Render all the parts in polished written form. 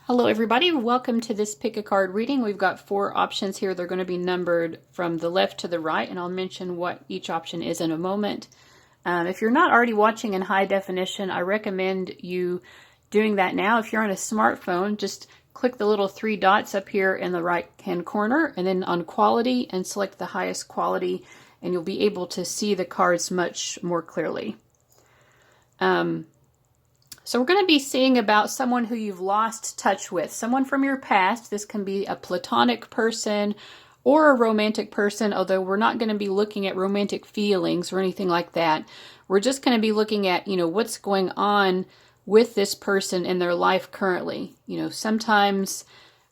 Hello everybody, welcome to this pick a card reading. We've got 4 options here. They're going to be numbered from the left to the right, and I'll mention what each option is in a moment. If you're not already watching in high definition, I recommend you doing that now. If you're on a smartphone, just click the little 3 dots up here in the right hand corner and then on quality and select the highest quality, and you'll be able to see the cards much more clearly. So we're going to be seeing about someone who you've lost touch with, someone from your past. This can be a platonic person or a romantic person, although we're not going to be looking at romantic feelings or anything like that. We're just going to be looking at, what's going on with this person in their life currently. Sometimes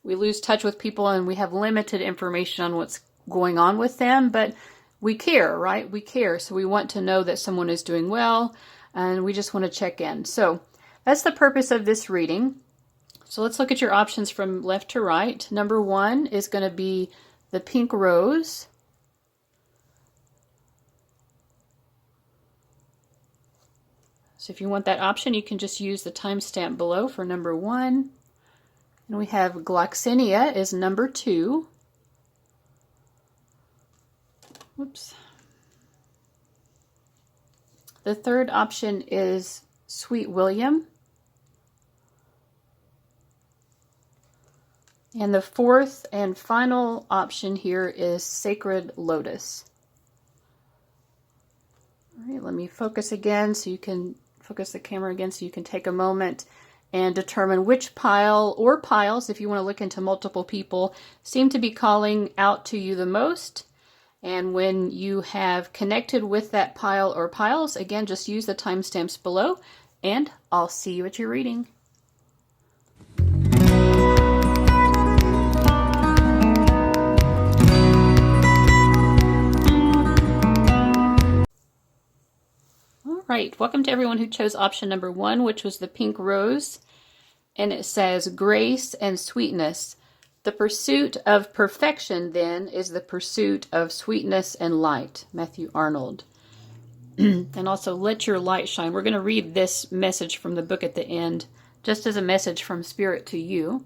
we lose touch with people and we have limited information on what's going on with them, but we care, right? We care. So we want to know that someone is doing well, and we just want to check in. So that's the purpose of this reading. So let's look at your options from left to right. Number 1 is going to be the pink rose. So if you want that option, you can just use the timestamp below for number 1. And we have Gloxinia is number 2. Whoops. The third option is Sweet William. And the fourth and final option here is Sacred Lotus. All right, let me focus again so you can focus the camera again so you can take a moment and determine which pile or piles, if you want to look into multiple people, seem to be calling out to you the most. And when you have connected with that pile or piles, again, just use the timestamps below, and I'll see you at your reading. Right, welcome to everyone who chose option number 1, which was the pink rose, and it says grace and sweetness. The pursuit of perfection, then, is the pursuit of sweetness and light. Matthew Arnold. And also, let your light shine. We're going to read this message from the book at the end, just as a message from Spirit to you.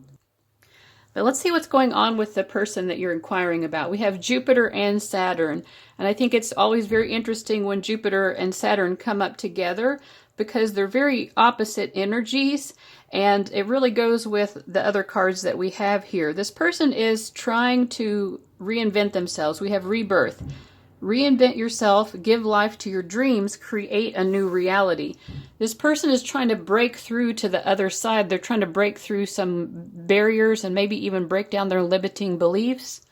But let's see what's going on with the person that you're inquiring about. We have Jupiter and Saturn, and I think it's always very interesting when Jupiter and Saturn come up together because they're very opposite energies, and it really goes with the other cards that we have here. This person is trying to reinvent themselves. We have rebirth. Reinvent yourself, give life to your dreams, create a new reality. This person is trying to break through to the other side. They're trying to break through some barriers and maybe even break down their limiting beliefs.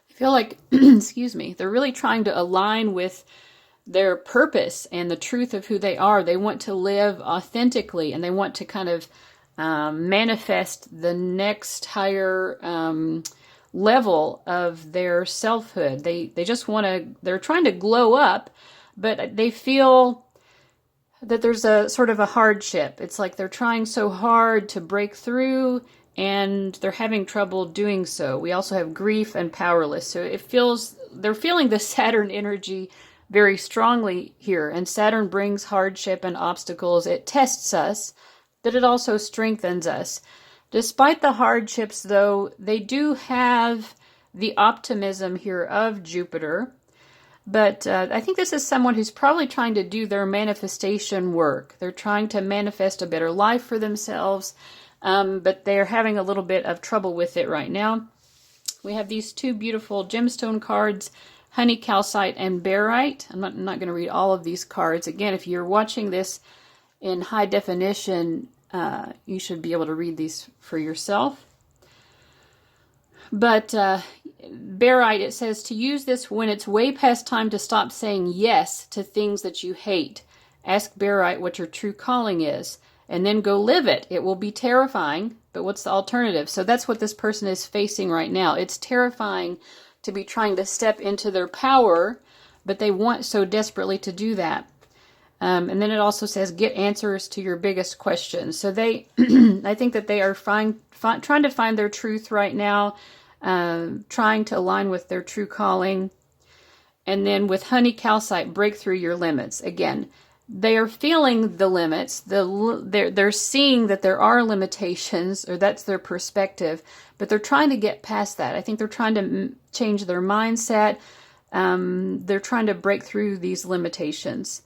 I feel like, excuse me, they're really trying to align with their purpose and the truth of who they are. They want to live authentically, and they want to kind of manifest the next higher level of their selfhood. They just want to, they're trying to glow up, but they feel that there's a sort of a hardship. It's like they're trying so hard to break through and they're having trouble doing so. We also have grief and powerless. So it feels, they're feeling the Saturn energy very strongly here. And Saturn brings hardship and obstacles. It tests us, but it also strengthens us. Despite the hardships, though, they do have the optimism here of Jupiter. But I think this is someone who's probably trying to do their manifestation work. They're trying to manifest a better life for themselves, but they're having a little bit of trouble with it right now. We have these 2 beautiful gemstone cards, Honey Calcite and Barite. I'm not going to read all of these cards. Again, if you're watching this in high definition, you should be able to read these for yourself. But Barite, it says to use this when it's way past time to stop saying yes to things that you hate. Ask Barite what your true calling is, and then go live it. It will be terrifying, but what's the alternative? So that's what this person is facing right now. It's terrifying to be trying to step into their power, but they want so desperately to do that. And then it also says, get answers to your biggest questions. So they, I think that they are trying to find their truth right now, trying to align with their true calling. And then with Honey Calcite, break through your limits. Again, they are feeling the limits. They're seeing that there are limitations, or that's their perspective, but they're trying to get past that. I think they're trying to change their mindset. They're trying to break through these limitations.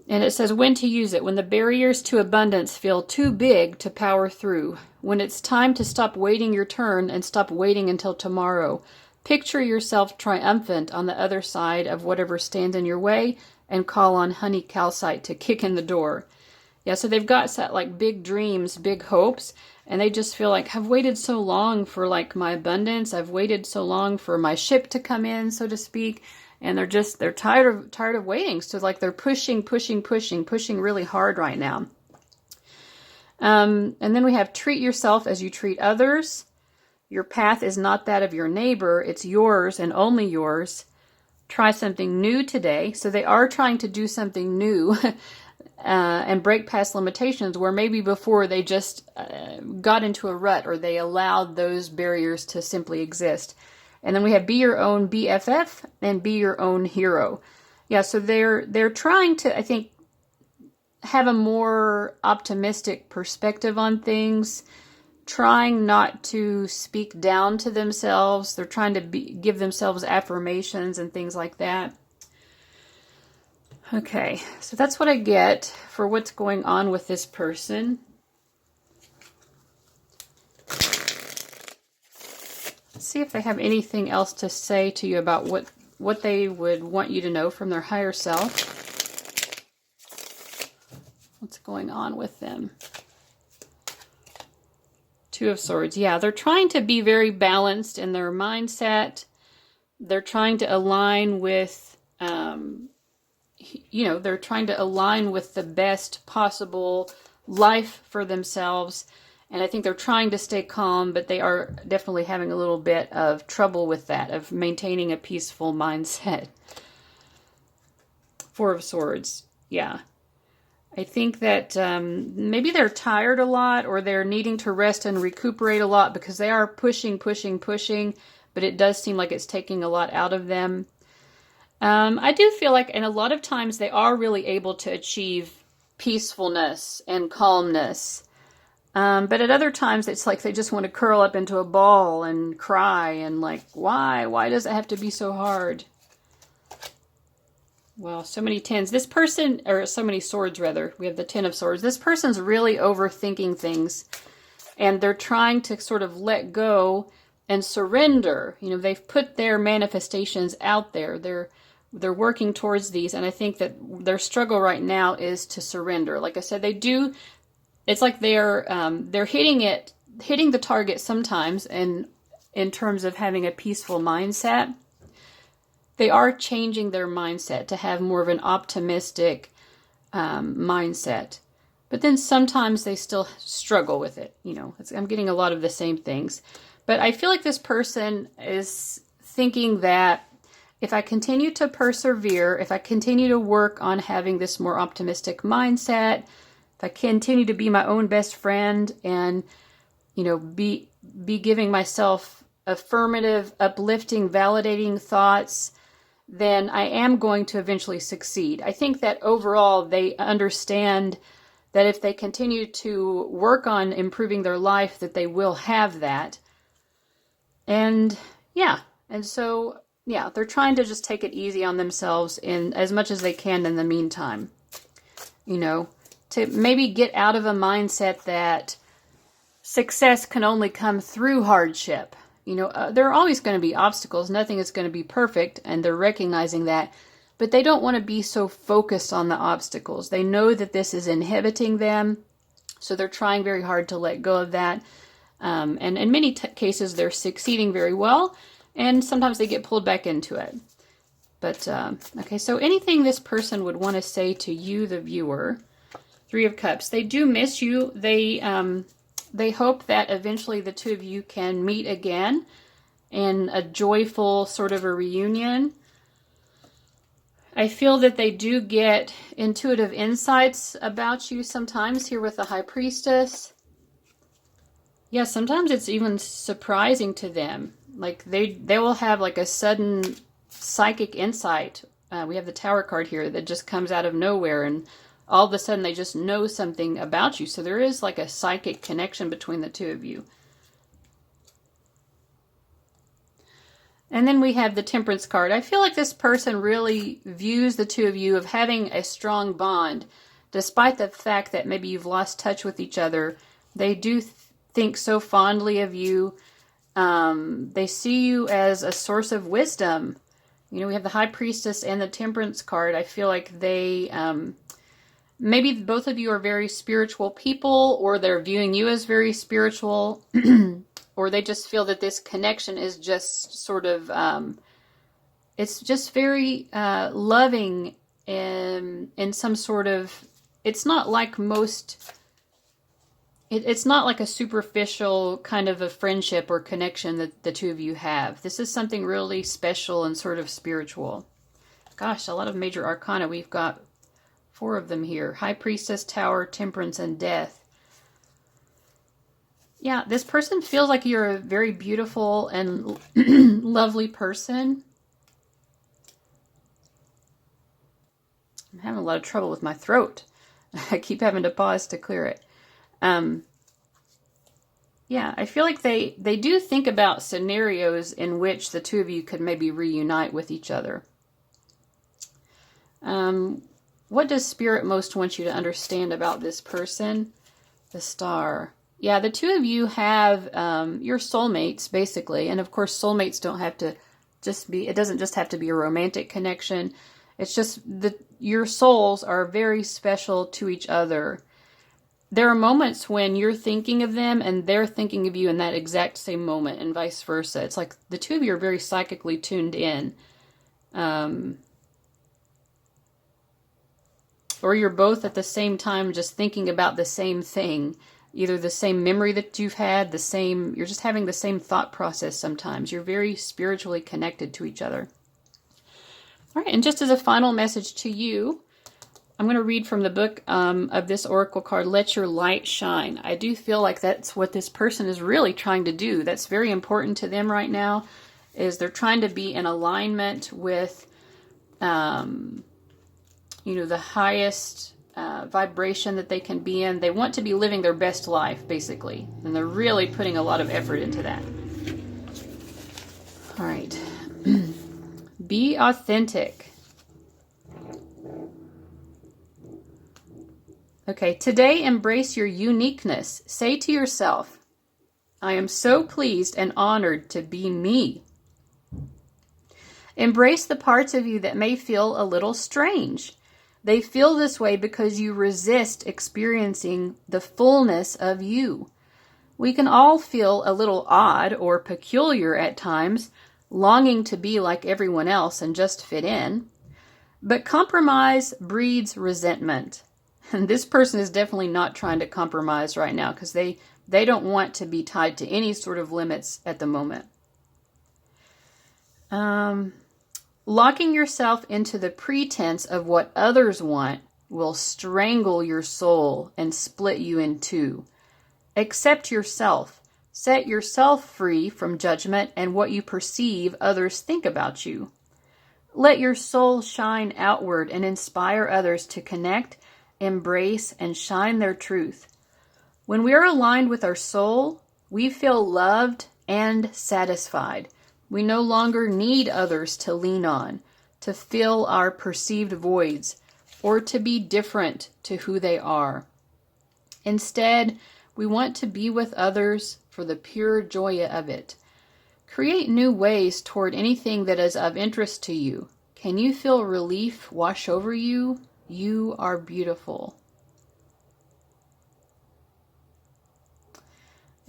And it says when to use it. When the barriers to abundance feel too big to power through. When it's time to stop waiting your turn and stop waiting until tomorrow. Picture yourself triumphant on the other side of whatever stands in your way and call on honey calcite to kick in the door. Yeah, so they've got set like big dreams, big hopes, and they just feel like, I've waited so long for like my abundance. I've waited so long for my ship to come in, so to speak. And they're tired of waiting. So like they're pushing really hard right now. And then we have treat yourself as you treat others. Your path is not that of your neighbor. It's yours and only yours. Try something new today. So they are trying to do something new and break past limitations where maybe before they just got into a rut, or they allowed those barriers to simply exist. And then we have be your own BFF and be your own hero. Yeah, so they're trying to, I think, have a more optimistic perspective on things, trying not to speak down to themselves. They're trying to give themselves affirmations and things like that. Okay, so that's what I get for what's going on with this person. See if they have anything else to say to you about what they would want you to know from their higher self. What's going on with them? Two of Swords. Yeah, they're trying to be very balanced in their mindset. They're trying to align with, they're trying to align with the best possible life for themselves. And I think they're trying to stay calm, but they are definitely having a little bit of trouble with that, of maintaining a peaceful mindset. Four of Swords. Yeah. I think that maybe they're tired a lot, or they're needing to rest and recuperate a lot, because they are pushing, but it does seem like it's taking a lot out of them. I do feel like, and a lot of times they are really able to achieve peacefulness and calmness. But at other times, it's like they just want to curl up into a ball and cry and like, why? Why does it have to be so hard? Well, so many tens. This person, or so many swords rather, we have the Ten of Swords. This person's really overthinking things, and they're trying to sort of let go and surrender. You know, they've put their manifestations out there. They're working towards these, and I think that their struggle right now is to surrender. Like I said, they do. It's like they're hitting the target sometimes, and in terms of having a peaceful mindset, they are changing their mindset to have more of an optimistic mindset. But then sometimes they still struggle with it. You know, I'm getting a lot of the same things. But I feel like this person is thinking that if I continue to persevere, if I continue to work on having this more optimistic mindset, if I continue to be my own best friend and, you know, be giving myself affirmative, uplifting, validating thoughts, then I am going to eventually succeed. I think that overall they understand that if they continue to work on improving their life, that they will have that. And so they're trying to just take it easy on themselves in as much as they can in the meantime. You know, to maybe get out of a mindset that success can only come through hardship. You know, there are always going to be obstacles. Nothing is going to be perfect, and they're recognizing that. But they don't want to be so focused on the obstacles. They know that this is inhibiting them, so they're trying very hard to let go of that. And in many cases, they're succeeding very well, and sometimes they get pulled back into it. But, okay, so anything this person would want to say to you, the viewer. Three of Cups. They do miss you. They hope that eventually the two of you can meet again in a joyful sort of a reunion. I feel that they do get intuitive insights about you sometimes here with the High Priestess. Yeah, sometimes it's even surprising to them. Like they will have like a sudden psychic insight we have the Tower card here that just comes out of nowhere, and all of a sudden they just know something about you. So there is like a psychic connection between the two of you. And then we have the Temperance card. I feel like this person really views the two of you of having a strong bond, despite the fact that maybe you've lost touch with each other. They do think so fondly of you. They see you as a source of wisdom. You know, we have the High Priestess and the Temperance card. I feel like they, maybe both of you are very spiritual people, or they're viewing you as very spiritual, or they just feel that this connection is just sort of, it's just very loving in some sort of, it's not like most, it's not like a superficial kind of a friendship or connection that the two of you have. This is something really special and sort of spiritual. Gosh, a lot of major arcana. We've got 4 of them here. High Priestess, Tower, Temperance, and Death. Yeah, this person feels like you're a very beautiful and lovely person. I'm having a lot of trouble with my throat. I keep having to pause to clear it. Yeah, I feel like they do think about scenarios in which the two of you could maybe reunite with each other. What does Spirit most want you to understand about this person? The Star. Yeah, the two of you have your soulmates, basically. And of course, soulmates don't have to just be, it doesn't just have to be a romantic connection. It's just that your souls are very special to each other. There are moments when you're thinking of them and they're thinking of you in that exact same moment, and vice versa. It's like the two of you are very psychically tuned in. Or you're both at the same time just thinking about the same thing. Either the same memory that you've had, you're just having the same thought process sometimes. You're very spiritually connected to each other. All right, and just as a final message to you, I'm going to read from the book of this oracle card, Let Your Light Shine. I do feel like that's what this person is really trying to do. That's very important to them right now, is they're trying to be in alignment with, the highest vibration that they can be in. They want to be living their best life, basically. And they're really putting a lot of effort into that. All right. Be authentic. Okay, today embrace your uniqueness. Say to yourself, I am so pleased and honored to be me. Embrace the parts of you that may feel a little strange. They feel this way because you resist experiencing the fullness of you. We can all feel a little odd or peculiar at times, longing to be like everyone else and just fit in. But compromise breeds resentment. And this person is definitely not trying to compromise right now because they don't want to be tied to any sort of limits at the moment. Locking yourself into the pretense of what others want will strangle your soul and split you in two. Accept yourself. Set yourself free from judgment and what you perceive others think about you. Let your soul shine outward and inspire others to connect, embrace, and shine their truth. When we are aligned with our soul, we feel loved and satisfied. We no longer need others to lean on, to fill our perceived voids, or to be different to who they are. Instead, we want to be with others for the pure joy of it. Create new ways toward anything that is of interest to you. Can you feel relief wash over you? You are beautiful.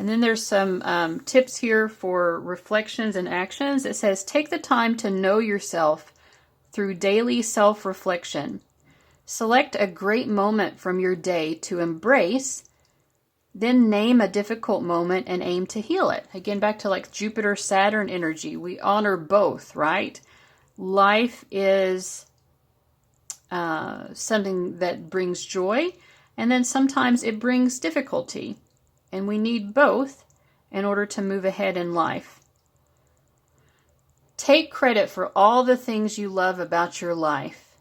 And then there's some tips here for reflections and actions. It says, take the time to know yourself through daily self-reflection. Select a great moment from your day to embrace, then name a difficult moment and aim to heal it. Again, back to like Jupiter-Saturn energy. We honor both, right? Life is something that brings joy, and then sometimes it brings difficulty. And we need both in order to move ahead in life. Take credit for all the things you love about your life.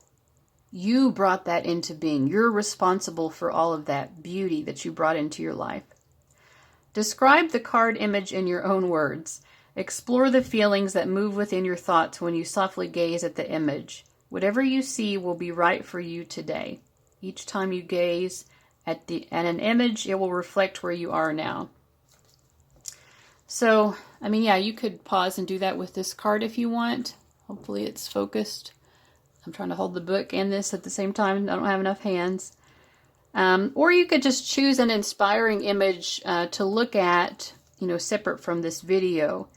You brought that into being. You're responsible for all of that beauty that you brought into your life. Describe the card image in your own words. Explore the feelings that move within your thoughts when you softly gaze at the image. Whatever you see will be right for you today. Each time you gaze at an image, it will reflect where you are now. So, I mean, yeah, you could pause and do that with this card if you want. Hopefully it's focused. I'm trying to hold the book and this at the same time. I don't have enough hands. Or you could just choose an inspiring image to look at, separate from this video,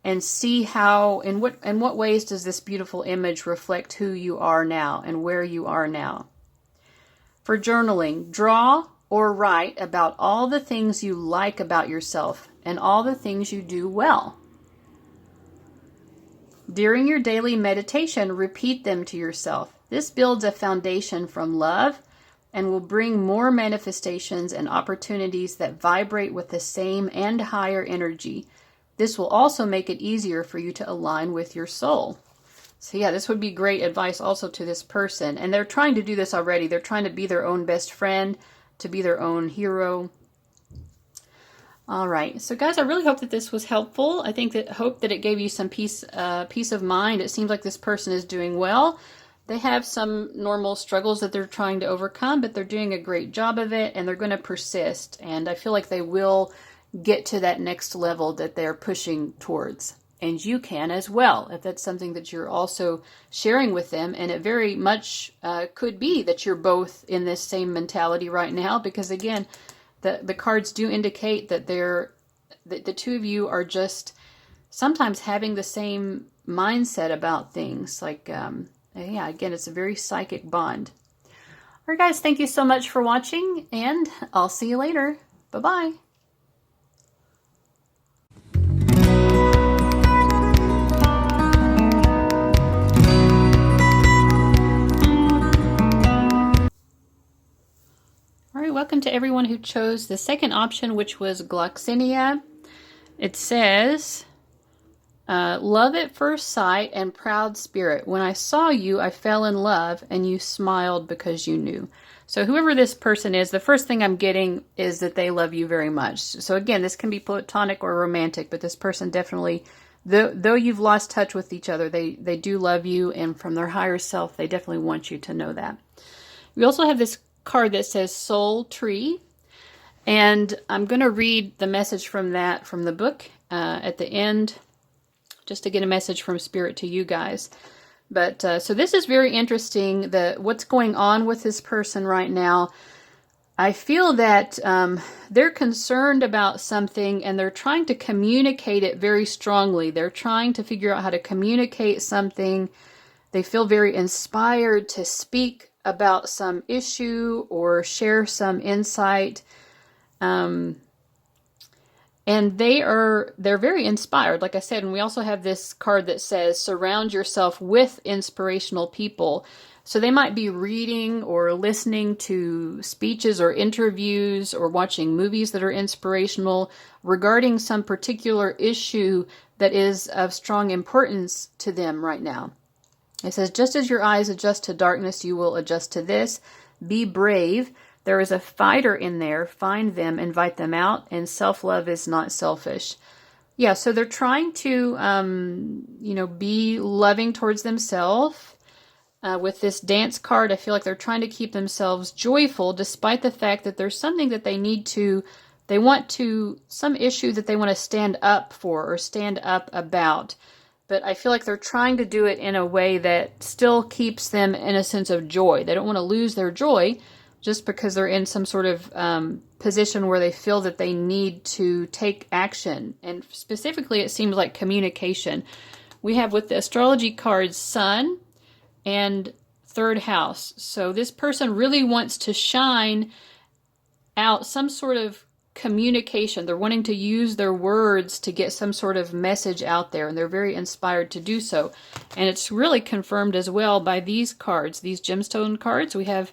and see how, in what ways does this beautiful image reflect who you are now and where you are now. For journaling, draw or write about all the things you like about yourself and all the things you do well. During your daily meditation, repeat them to yourself. This builds a foundation from love and will bring more manifestations and opportunities that vibrate with the same and higher energy. This will also make it easier for you to align with your soul. So yeah, this would be great advice also to this person. And they're trying to do this already. They're trying to be their own best friend, to be their own hero. All right. So guys, I really hope that this was helpful. I hope that it gave you some peace of mind. It seems like this person is doing well. They have some normal struggles that they're trying to overcome, but they're doing a great job of it, and they're going to persist. And I feel like they will get to that next level that they're pushing towards. And you can as well, if that's something that you're also sharing with them. And it very much could be that you're both in this same mentality right now, because again, the cards do indicate that the two of you are just sometimes having the same mindset about things. Like, yeah, again, it's a very psychic bond. All right, guys, thank you so much for watching, and I'll see you later. Bye-bye. All right, welcome to everyone who chose the second option, which was Gloxinia. It says, love at first sight and proud spirit. When I saw you, I fell in love, and you smiled because you knew. So whoever this person is, the first thing I'm getting is that they love you very much. So again, this can be platonic or romantic, but this person definitely, though you've lost touch with each other, they do love you, and from their higher self, they definitely want you to know that. We also have this card that says Soul Tree, and I'm going to read the message from the book at the end, just to get a message from Spirit to you guys. But so this is very interesting, what's going on with this person right now. I feel that they're concerned about something, and they're trying to communicate it very strongly. They're trying to figure out how to communicate something. They feel very inspired to speak about some issue or share some insight. And they're very inspired, like I said. And we also have this card that says surround yourself with inspirational people. So they might be reading or listening to speeches or interviews or watching movies that are inspirational regarding some particular issue that is of strong importance to them right now. It says, just as your eyes adjust to darkness, you will adjust to this. Be brave. There is a fighter in there. Find them, invite them out, and self-love is not selfish. Yeah, so they're trying to, be loving towards themselves. With this dance card, I feel like they're trying to keep themselves joyful, despite the fact that there's something that some issue that they want to stand up for or stand up about. But I feel like they're trying to do it in a way that still keeps them in a sense of joy. They don't want to lose their joy just because they're in some sort of position where they feel that they need to take action. And specifically, it seems like communication. We have with the astrology cards, Sun and third house. So this person really wants to shine out some sort of communication. They're wanting to use their words to get some sort of message out there, and they're very inspired to do so. And it's really confirmed as well by these cards, these gemstone cards. We have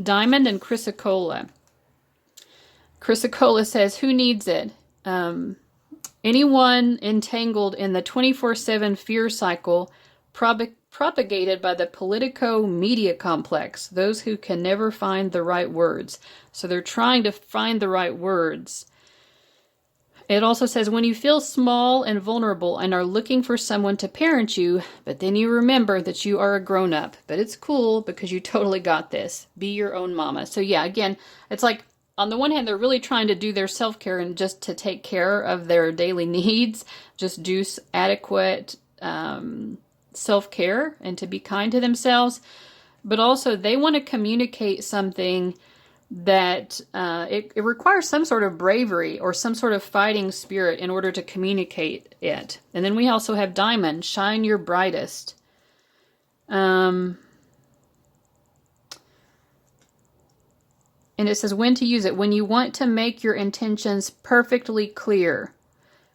Diamond and Chrysocolla. Chrysocolla says, who needs it? Anyone entangled in the 24/7 fear cycle propagated by the politico-media complex, those who can never find the right words. So they're trying to find the right words. It also says, when you feel small and vulnerable and are looking for someone to parent you, but then you remember that you are a grown-up. But it's cool because you totally got this. Be your own mama. So yeah, again, it's like, on the one hand, they're really trying to do their self-care and just to take care of their daily needs, just do adequate self-care and to be kind to themselves. But also, they want to communicate something that it requires some sort of bravery or some sort of fighting spirit in order to communicate it. And then we also have Diamond, shine your brightest. And it says when to use it. When you want to make your intentions perfectly clear.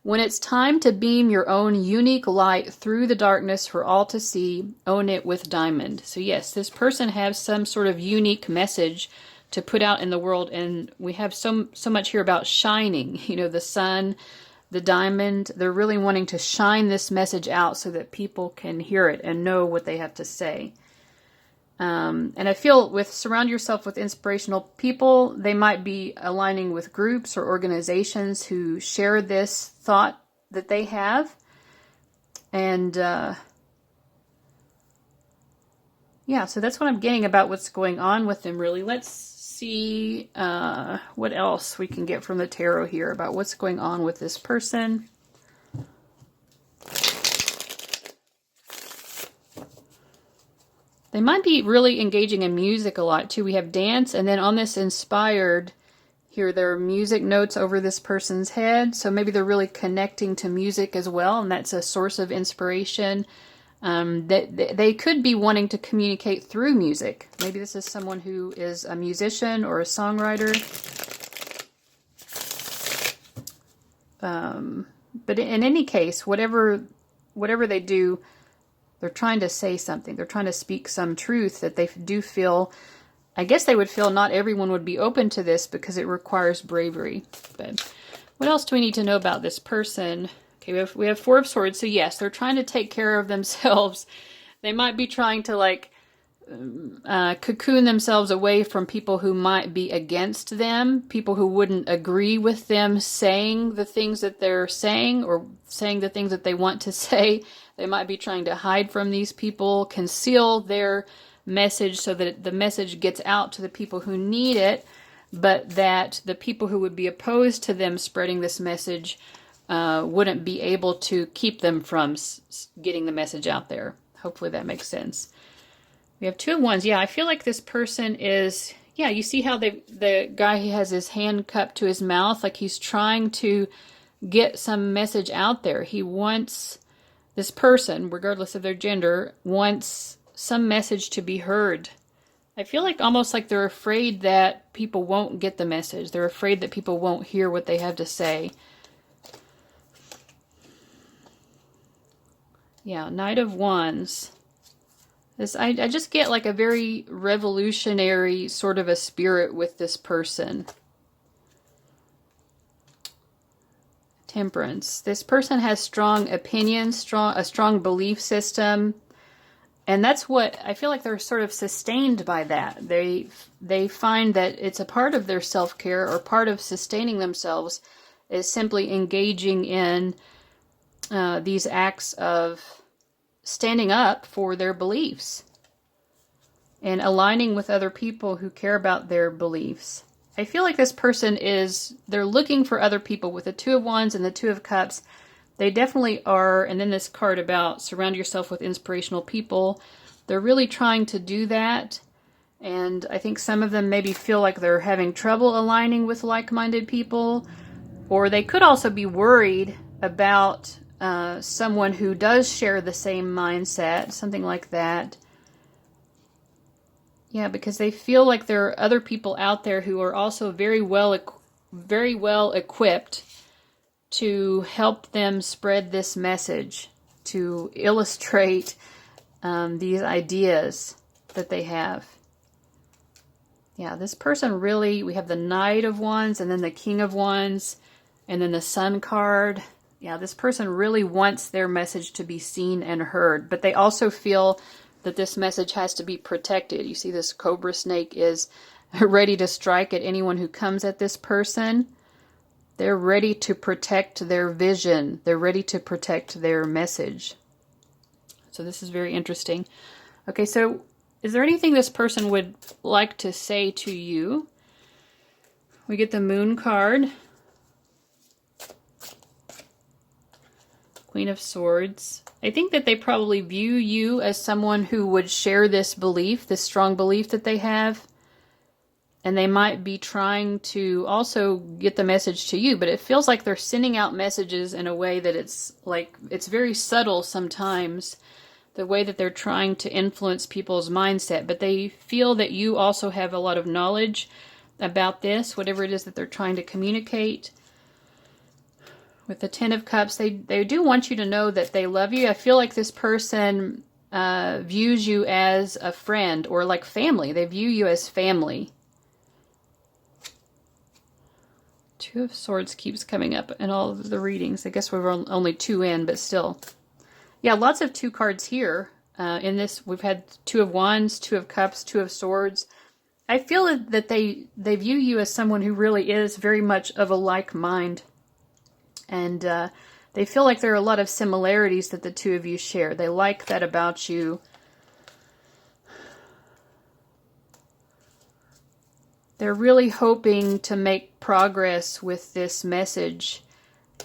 When it's time to beam your own unique light through the darkness for all to see, own it with Diamond. So yes, this person has some sort of unique message to put out in the world, and we have so much here about shining. You know, the sun, the diamond, they're really wanting to shine this message out so that people can hear it and know what they have to say. And I feel with surround yourself with inspirational people, they might be aligning with groups or organizations who share this thought that they have. And yeah, so that's what I'm getting about what's going on with them, really. Let's see what else we can get from the tarot here about what's going on with this person. They might be really engaging in music a lot too. We have dance, and then on this inspired, here there are music notes over this person's head. So maybe they're really connecting to music as well, and that's a source of inspiration. They could be wanting to communicate through music. Maybe this is someone who is a musician or a songwriter. But in any case, whatever they do, they're trying to say something. They're trying to speak some truth that they do feel. I guess they would feel not everyone would be open to this because it requires bravery. But what else do we need to know about this person? Okay, we have Four of Swords. So yes, they're trying to take care of themselves. They might be trying to like cocoon themselves away from people who might be against them, people who wouldn't agree with them saying the things that they're saying or saying the things that they want to say. They might be trying to hide from these people, conceal their message so that the message gets out to the people who need it, but that the people who would be opposed to them spreading this message wouldn't be able to keep them from getting the message out there. Hopefully that makes sense. We have Two of Wands. Yeah, I feel like this person is, yeah, you see how the guy, he has his hand cupped to his mouth, like he's trying to get some message out there. He wants, this person, regardless of their gender, wants some message to be heard. I feel like almost like they're afraid that people won't get the message. They're afraid that people won't hear what they have to say. Yeah, Knight of Wands. I just get like a very revolutionary sort of a spirit with this person. Temperance. This person has strong opinions, a strong belief system. And that's what, I feel like they're sort of sustained by that. They find that it's a part of their self-care or part of sustaining themselves is simply engaging in these acts of standing up for their beliefs and aligning with other people who care about their beliefs. I feel like this person they're looking for other people with the Two of Wands and the Two of Cups. They definitely are, and then this card about surround yourself with inspirational people. They're really trying to do that, and I think some of them maybe feel like they're having trouble aligning with like-minded people, or they could also be worried about someone who does share the same mindset, something like that. Yeah, because they feel like there are other people out there who are also very well equipped to help them spread this message, to illustrate these ideas that they have. Yeah, this person really, we have the Knight of Wands and then the King of Wands and then the Sun card. Yeah, this person really wants their message to be seen and heard, but they also feel that this message has to be protected. You see this cobra snake is ready to strike at anyone who comes at this person. They're ready to protect their vision. They're ready to protect their message. So this is very interesting. Okay, so is there anything this person would like to say to you? We get the Moon card. Queen of Swords. I think that they probably view you as someone who would share this belief, this strong belief that they have. And they might be trying to also get the message to you, but it feels like they're sending out messages in a way that it's very subtle sometimes, the way that they're trying to influence people's mindset. But they feel that you also have a lot of knowledge about this, whatever it is that they're trying to communicate. With the Ten of Cups, they do want you to know that they love you. I feel like this person views you as a friend or like family. They view you as family. Two of Swords keeps coming up in all of the readings. I guess we're only 2 in, but still. Yeah, lots of 2 cards here. In this, we've had 2 of Wands, 2 of Cups, 2 of Swords. I feel that they view you as someone who really is very much of a like mind. And they feel like there are a lot of similarities that the 2 of you share. They like that about you. They're really hoping to make progress with this message.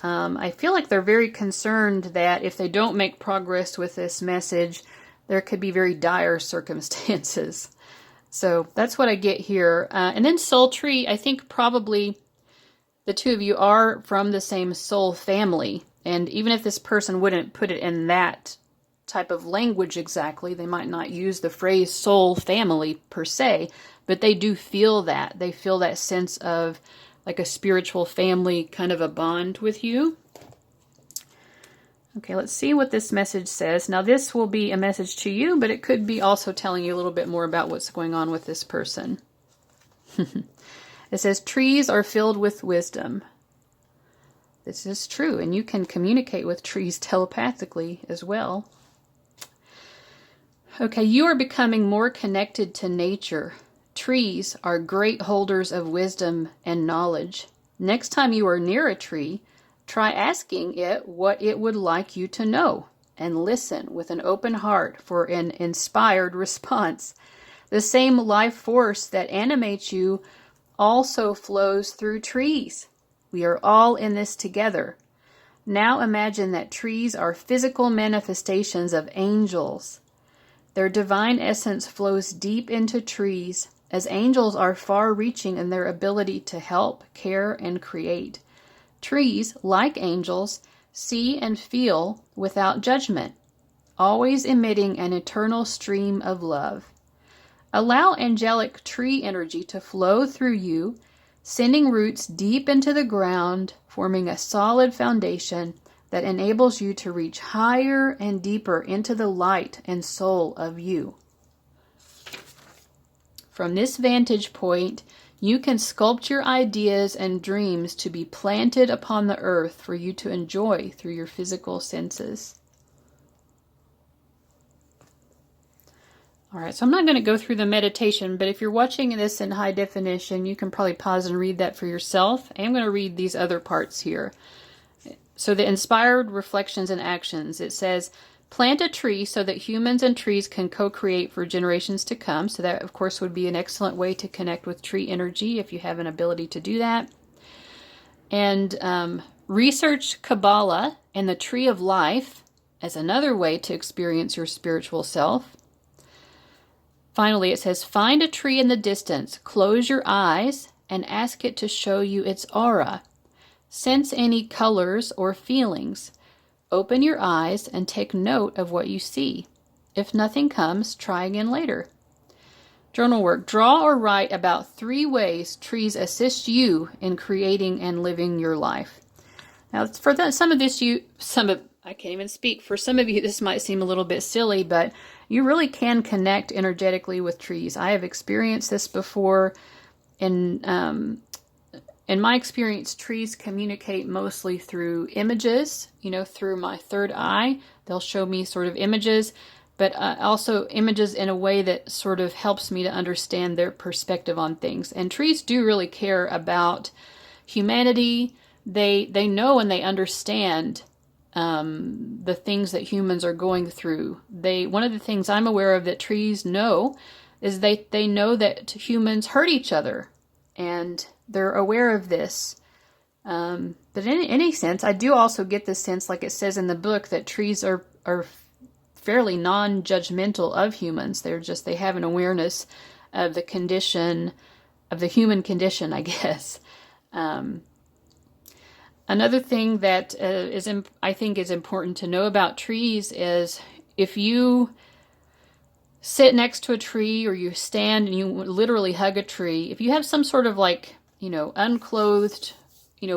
I feel like they're very concerned that if they don't make progress with this message, there could be very dire circumstances. So that's what I get here. And then Soul Tree, I think probably the 2 of you are from the same soul family. And even if this person wouldn't put it in that type of language exactly, they might not use the phrase soul family per se, but they do feel that. They feel that sense of like a spiritual family, kind of a bond with you. Okay, let's see what this message says. Now this will be a message to you, but it could be also telling you a little bit more about what's going on with this person. It says, trees are filled with wisdom. This is true, and you can communicate with trees telepathically as well. Okay, you are becoming more connected to nature. Trees are great holders of wisdom and knowledge. Next time you are near a tree, try asking it what it would like you to know, and listen with an open heart for an inspired response. The same life force that animates you also flows through trees. We are all in this together. Now imagine that trees are physical manifestations of angels. Their divine essence flows deep into trees, as angels are far-reaching in their ability to help, care, and create. Trees, like angels, see and feel without judgment, always emitting an eternal stream of love. Allow angelic tree energy to flow through you, sending roots deep into the ground, forming a solid foundation that enables you to reach higher and deeper into the light and soul of you. From this vantage point, you can sculpt your ideas and dreams to be planted upon the earth for you to enjoy through your physical senses. All right, so I'm not going to go through the meditation, but if you're watching this in high definition, you can probably pause and read that for yourself. I'm going to read these other parts here. So the inspired reflections and actions, it says, plant a tree so that humans and trees can co-create for generations to come. So that, of course, would be an excellent way to connect with tree energy if you have an ability to do that. And research Kabbalah and the Tree of Life as another way to experience your spiritual self. Finally, it says, find a tree in the distance, close your eyes, and ask it to show you its aura. Sense any colors or feelings. Open your eyes and take note of what you see. If nothing comes, try again later. Journal work. Draw or write about 3 ways trees assist you in creating and living your life. Now, for I can't even speak. For some of you, this might seem a little bit silly, but you really can connect energetically with trees. I have experienced this before in in my experience, trees communicate mostly through images, through my third eye. They'll show me sort of images, but also images in a way that sort of helps me to understand their perspective on things. And trees do really care about humanity. They know and they understand the things that humans are going through. One of the things I'm aware of that trees know is they know that humans hurt each other, and they're aware of this. But in any sense, I do also get the sense, like it says in the book, that trees are fairly non-judgmental of humans. They have an awareness of the condition, of the human condition, I guess. Another thing that I think is important to know about trees is if you sit next to a tree or you stand and you literally hug a tree, if you have some sort of unclothed,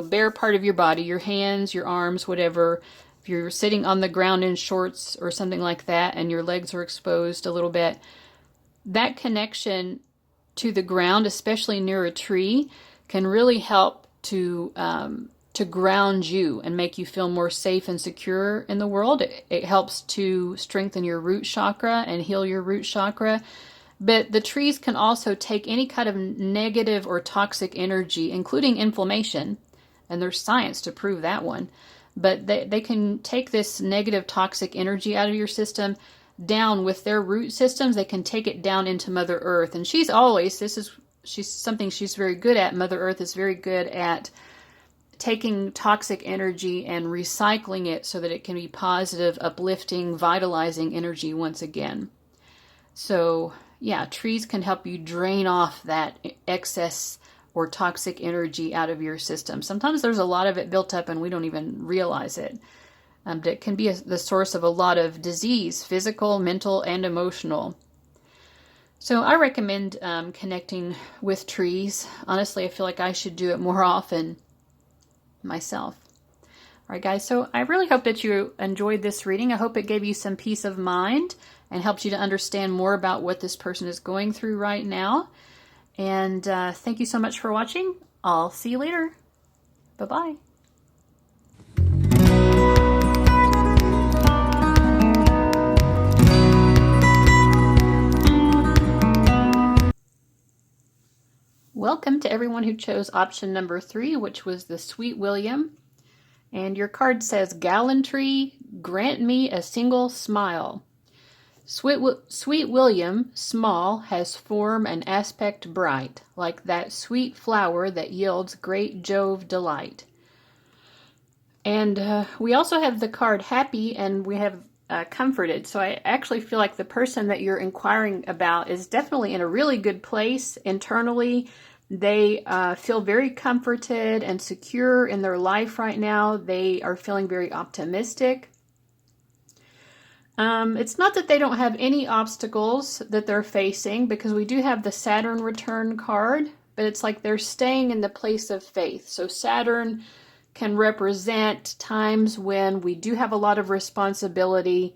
bare part of your body, your hands, your arms, whatever, if you're sitting on the ground in shorts or something like that and your legs are exposed a little bit, that connection to the ground, especially near a tree, can really help to ground you and make you feel more safe and secure in the world. It helps to strengthen your root chakra and heal your root chakra. But the trees can also take any kind of negative or toxic energy, including inflammation, and there's science to prove that one. But they can take this negative toxic energy out of your system down with their root systems. They can take it down into Mother Earth. And she's something she's very good at. Mother Earth is very good at taking toxic energy and recycling it so that it can be positive, uplifting, vitalizing energy once again. So, yeah, trees can help you drain off that excess or toxic energy out of your system. Sometimes there's a lot of it built up and we don't even realize it. But it can be the source of a lot of disease, physical, mental, and emotional. So I recommend connecting with trees. Honestly, I feel like I should do it more often myself. All right, guys, so I really hope that you enjoyed this reading. I hope it gave you some peace of mind and helped you to understand more about what this person is going through right now. And thank you so much for watching. I'll see you later. Bye-bye. Welcome to everyone who chose option number 3, which was the Sweet William. And your card says, Gallantry, grant me a single smile. Sweet William, small, has form and aspect bright, like that sweet flower that yields great Jove delight. And we also have the card Happy, and we have Comforted. So I actually feel like the person that you're inquiring about is definitely in a really good place internally. They feel very comforted and secure in their life right now. They are feeling very optimistic. It's not that they don't have any obstacles that they're facing, because we do have the Saturn return card, but it's like they're staying in the place of faith. So Saturn can represent times when we do have a lot of responsibility.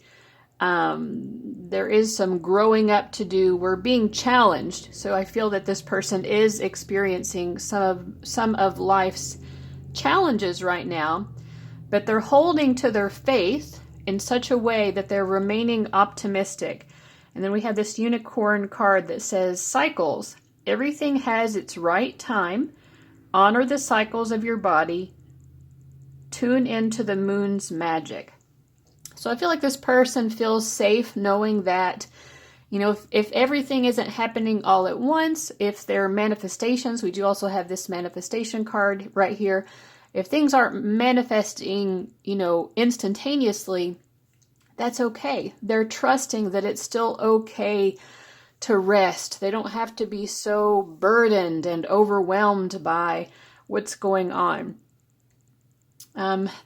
There is some growing up to do. We're being challenged. So I feel that this person is experiencing some of life's challenges right now, but they're holding to their faith in such a way that they're remaining optimistic. And then we have this unicorn card that says, cycles. Everything has its right time. Honor the cycles of your body. Tune into the moon's magic. So I feel like this person feels safe knowing that, if everything isn't happening all at once, if there are manifestations, we do also have this manifestation card right here. If things aren't manifesting, instantaneously, that's okay. They're trusting that it's still okay to rest. They don't have to be so burdened and overwhelmed by what's going on.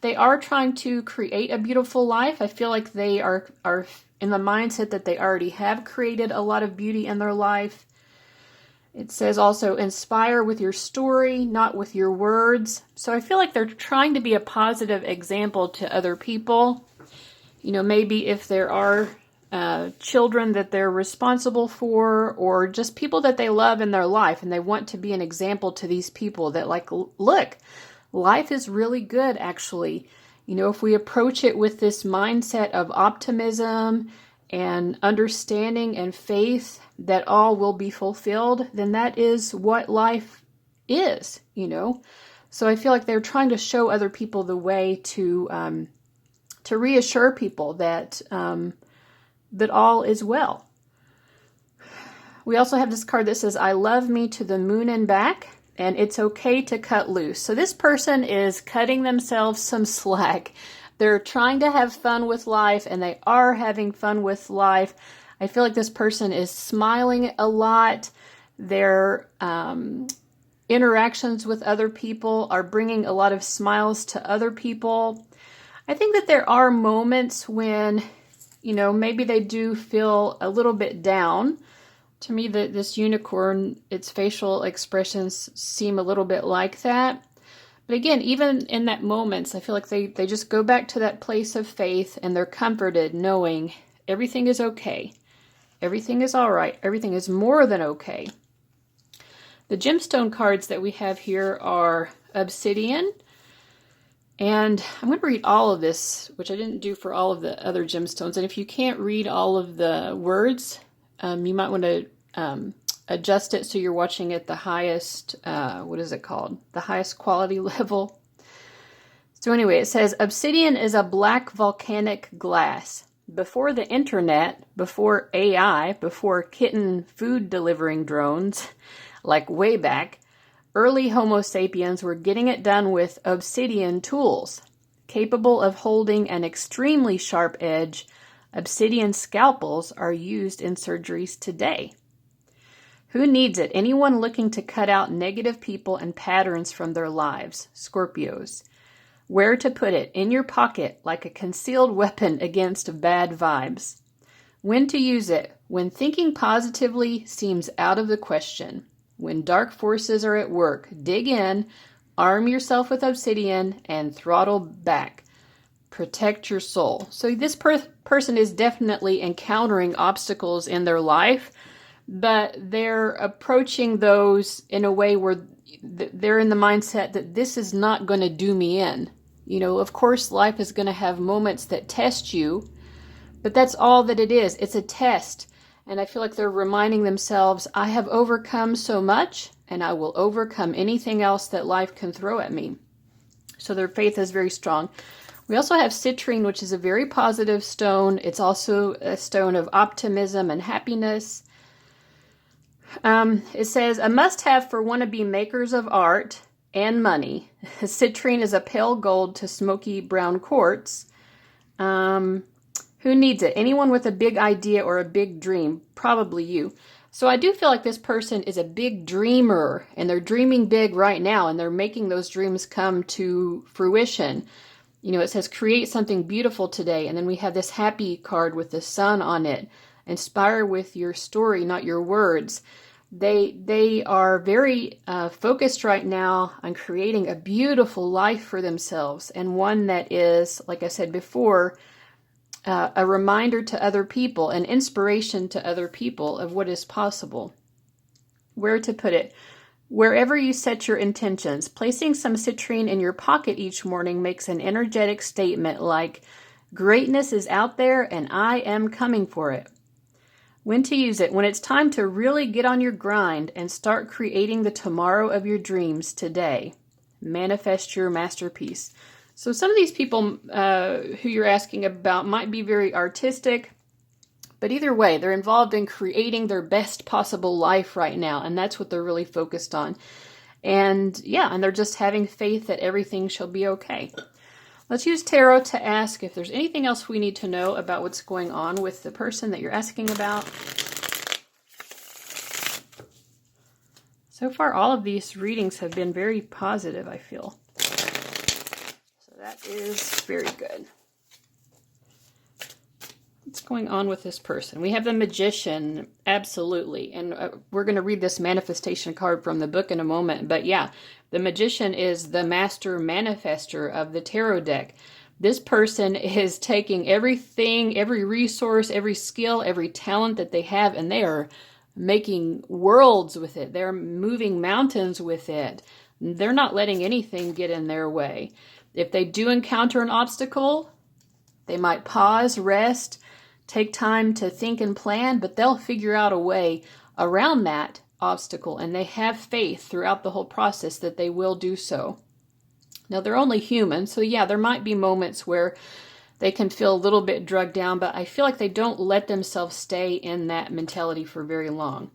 They are trying to create a beautiful life. I feel like they are in the mindset that they already have created a lot of beauty in their life. It says also, inspire with your story, not with your words. So I feel like they're trying to be a positive example to other people. Maybe if there are children that they're responsible for, or just people that they love in their life, and they want to be an example to these people that, like, look, life is really good, actually. You know, if we approach it with this mindset of optimism and understanding and faith that all will be fulfilled, then that is what life is, you know. So I feel like they're trying to show other people the way to reassure people that that all is well. We also have this card that says, I love me to the moon and back, and it's okay to cut loose. So this person is cutting themselves some slack. They're trying to have fun with life, and they are having fun with life. I feel like this person is smiling a lot. Their interactions with other people are bringing a lot of smiles to other people. I think that there are moments when, you know, maybe they do feel a little bit down. To me, this unicorn, its facial expressions seem a little bit like that. But again, even in that moments, I feel like they just go back to that place of faith, and they're comforted knowing everything is okay. Everything is all right. Everything is more than okay. The gemstone cards that we have here are obsidian. And I'm going to read all of this, which I didn't do for all of the other gemstones. And if you can't read all of the words, you might want to adjust it so you're watching at the highest, what is it called? The highest quality level. So anyway, it says, obsidian is a black volcanic glass. Before the internet, before AI, before kitten food delivering drones, like way back, early Homo sapiens were getting it done with obsidian tools. Capable of holding an extremely sharp edge, obsidian scalpels are used in surgeries today. Who needs it? Anyone looking to cut out negative people and patterns from their lives. Scorpios. Where to put it? In your pocket, like a concealed weapon against bad vibes. When to use it? When thinking positively seems out of the question. When dark forces are at work, dig in, arm yourself with obsidian, and throttle back. Protect your soul. So this person is definitely encountering obstacles in their life, but they're approaching those in a way where they're in the mindset that this is not going to do me in. You know, of course, life is going to have moments that test you, but that's all that it is. It's a test. And I feel like they're reminding themselves, I have overcome so much, and I will overcome anything else that life can throw at me. So their faith is very strong. We also have citrine, which is a very positive stone. It's also a stone of optimism and happiness. It says, a must-have for wannabe makers of art and money. Citrine is a pale gold to smoky brown quartz. Who needs it? Anyone with a big idea or a big dream. Probably you. So I do feel like this person is a big dreamer, and they're dreaming big right now, and they're making those dreams come to fruition. You know, it says, create something beautiful today. And then we have this happy card with the sun on it. Inspire with your story, not your words. They are very focused right now on creating a beautiful life for themselves, and one that is, like I said before, a reminder to other people, an inspiration to other people of what is possible. Where to put it? Wherever you set your intentions. Placing some citrine in your pocket each morning makes an energetic statement like, greatness is out there and I am coming for it. When to use it? When it's time to really get on your grind and start creating the tomorrow of your dreams today. Manifest your masterpiece. So some of these people who you're asking about might be very artistic, but either way, they're involved in creating their best possible life right now, and that's what they're really focused on. And yeah, and they're just having faith that everything shall be okay. Let's use tarot to ask if there's anything else we need to know about what's going on with the person that you're asking about. So far, all of these readings have been very positive, I feel. So that is very good. What's going on with this person? We have the Magician, absolutely. And we're going to read this manifestation card from the book in a moment. But yeah, the Magician is the master manifester of the tarot deck. This person is taking everything, every resource, every skill, every talent that they have, and they are making worlds with it. They're moving mountains with it. They're not letting anything get in their way. If they do encounter an obstacle, they might pause, rest, take time to think and plan, but they'll figure out a way around that obstacle, and they have faith throughout the whole process that they will do so. Now, they're only human, so yeah, there might be moments where they can feel a little bit drugged down, but I feel like they don't let themselves stay in that mentality for very long.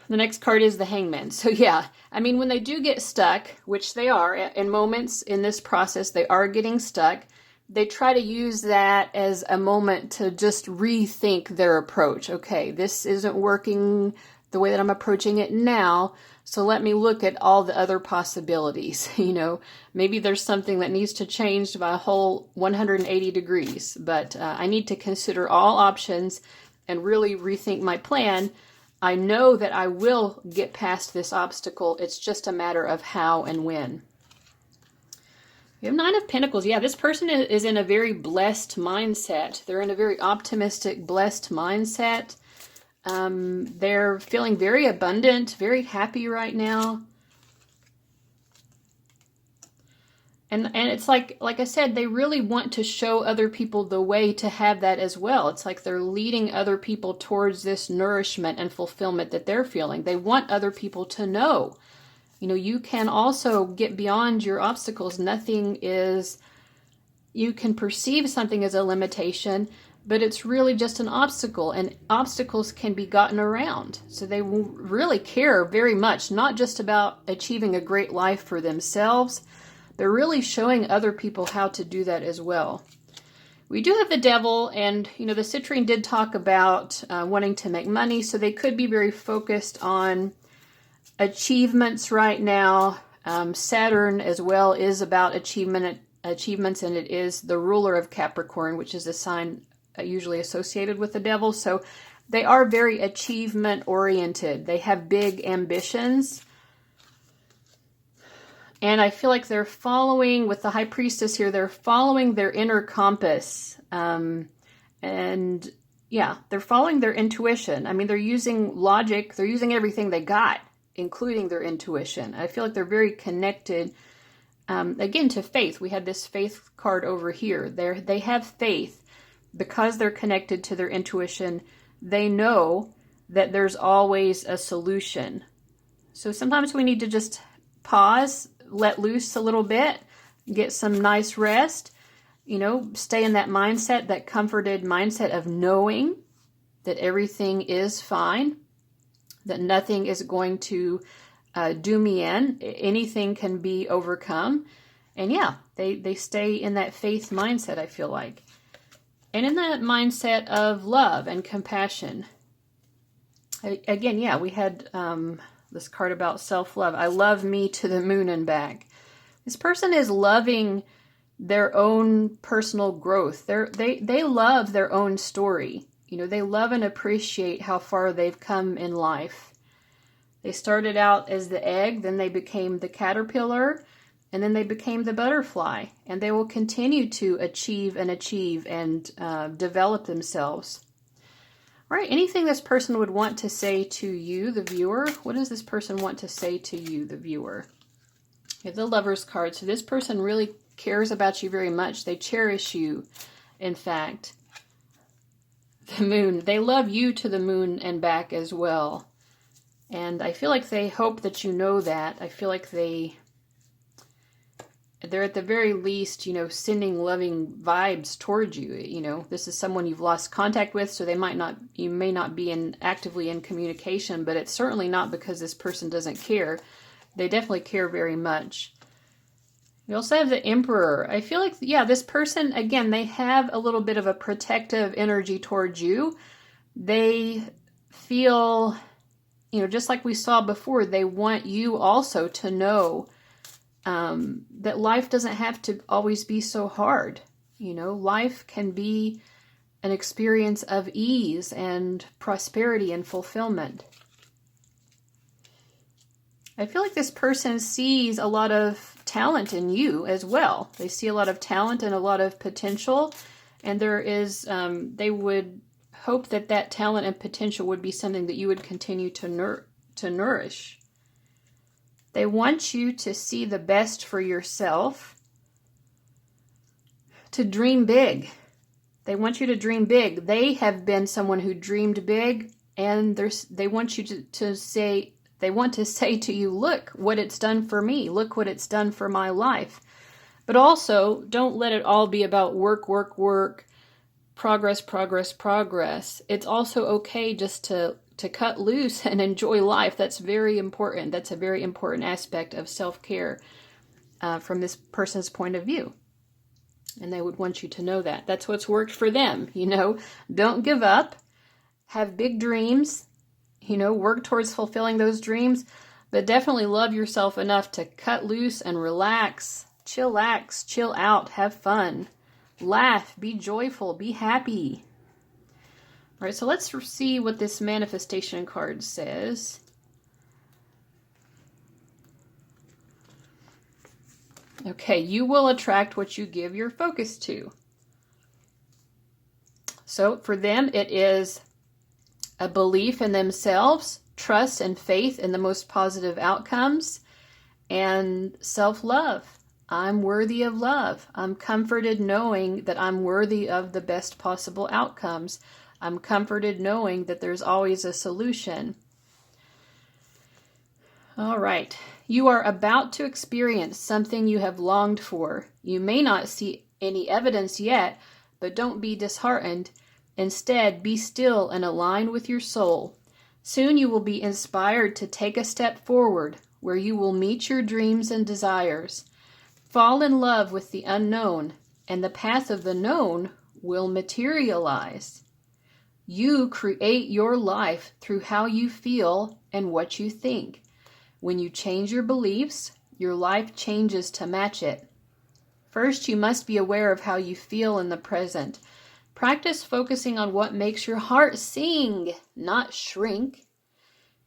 The next card is the Hangman. So yeah, I mean, when they do get stuck, which they are, in moments in this process, they are getting stuck, they try to use that as a moment to just rethink their approach. Okay, this isn't working the way that I'm approaching it now, so let me look at all the other possibilities. You know, maybe there's something that needs to change by a whole 180 degrees, but I need to consider all options and really rethink my plan. I know that I will get past this obstacle. It's just a matter of how and when. We have Nine of Pentacles. Yeah, this person is in a very blessed mindset. They're in a very optimistic, blessed mindset. They're feeling very abundant, very happy right now. And it's like I said, they really want to show other people the way to have that as well. It's like they're leading other people towards this nourishment and fulfillment that they're feeling. They want other people to know, you know, you can also get beyond your obstacles. Nothing is, you can perceive something as a limitation, but it's really just an obstacle, and obstacles can be gotten around. So they really care very much, not just about achieving a great life for themselves. They're really showing other people how to do that as well. We do have the Devil, and, you know, the citrine did talk about wanting to make money, so they could be very focused on achievements right now. Saturn as well is about achievements, and it is the ruler of Capricorn, which is a sign usually associated with the Devil. So they are very achievement oriented. They have big ambitions. And I feel like they're following, with the High Priestess here, they're following their inner compass. And yeah, they're following their intuition. I mean, they're using logic. They're using everything they got, including their intuition. I feel like they're very connected, again, to faith. We had this faith card over here. They have faith because they're connected to their intuition. They know that there's always a solution. So sometimes we need to just pause, let loose a little bit, get some nice rest, you know, stay in that mindset, that comforted mindset of knowing that everything is fine, that nothing is going to do me in. Anything can be overcome. And yeah, they stay in that faith mindset, I feel like. And in that mindset of love and compassion. Again, yeah, we had this card about self-love. I love me to the moon and back. This person is loving their own personal growth. They love their own story. You know, they love and appreciate how far they've come in life. They started out as the egg, then they became the caterpillar, and then they became the butterfly. And they will continue to achieve and develop themselves. All right, anything this person would want to say to you, the viewer? What does this person want to say to you, the viewer? You have the Lover's card. So this person really cares about you very much. They cherish you, in fact. The Moon. They love you to the moon and back as well. And I feel like they hope that you know that. I feel like they're at the very least, you know, sending loving vibes towards you. You know, this is someone you've lost contact with, so you may not be actively in communication, but it's certainly not because this person doesn't care. They definitely care very much. We also have the Emperor. I feel like, yeah, this person, again, they have a little bit of a protective energy towards you. They feel, you know, just like we saw before, they want you also to know that life doesn't have to always be so hard. You know, life can be an experience of ease and prosperity and fulfillment. I feel like this person sees a lot of talent in you as well. They see a lot of talent and a lot of potential, and there is, they would hope that that talent and potential would be something that you would continue to nourish. They want you to see the best for yourself, to dream big. They want you to dream big. They have been someone who dreamed big, and they want you to say, they want to say to you, look what it's done for me. Look what it's done for my life. But also, don't let it all be about work, work, work, progress, progress, progress. It's also okay just to cut loose and enjoy life. That's very important. That's a very important aspect of self-care from this person's point of view. And they would want you to know that. That's what's worked for them. Don't give up. Have big dreams. Work towards fulfilling those dreams. But definitely love yourself enough to cut loose and relax. Chillax, chill out, have fun. Laugh, be joyful, be happy. All right, so let's see what this manifestation card says. Okay, you will attract what you give your focus to. So for them, it is a belief in themselves, trust and faith in the most positive outcomes, and self-love. I'm worthy of love. I'm comforted knowing that I'm worthy of the best possible outcomes. I'm comforted knowing that there's always a solution. All right. You are about to experience something you have longed for. You may not see any evidence yet, but don't be disheartened. Instead, be still and align with your soul. Soon you will be inspired to take a step forward where you will meet your dreams and desires. Fall in love with the unknown, and the path of the known will materialize. You create your life through how you feel and what you think. When you change your beliefs, your life changes to match it. First, you must be aware of how you feel in the present. Practice focusing on what makes your heart sing, not shrink.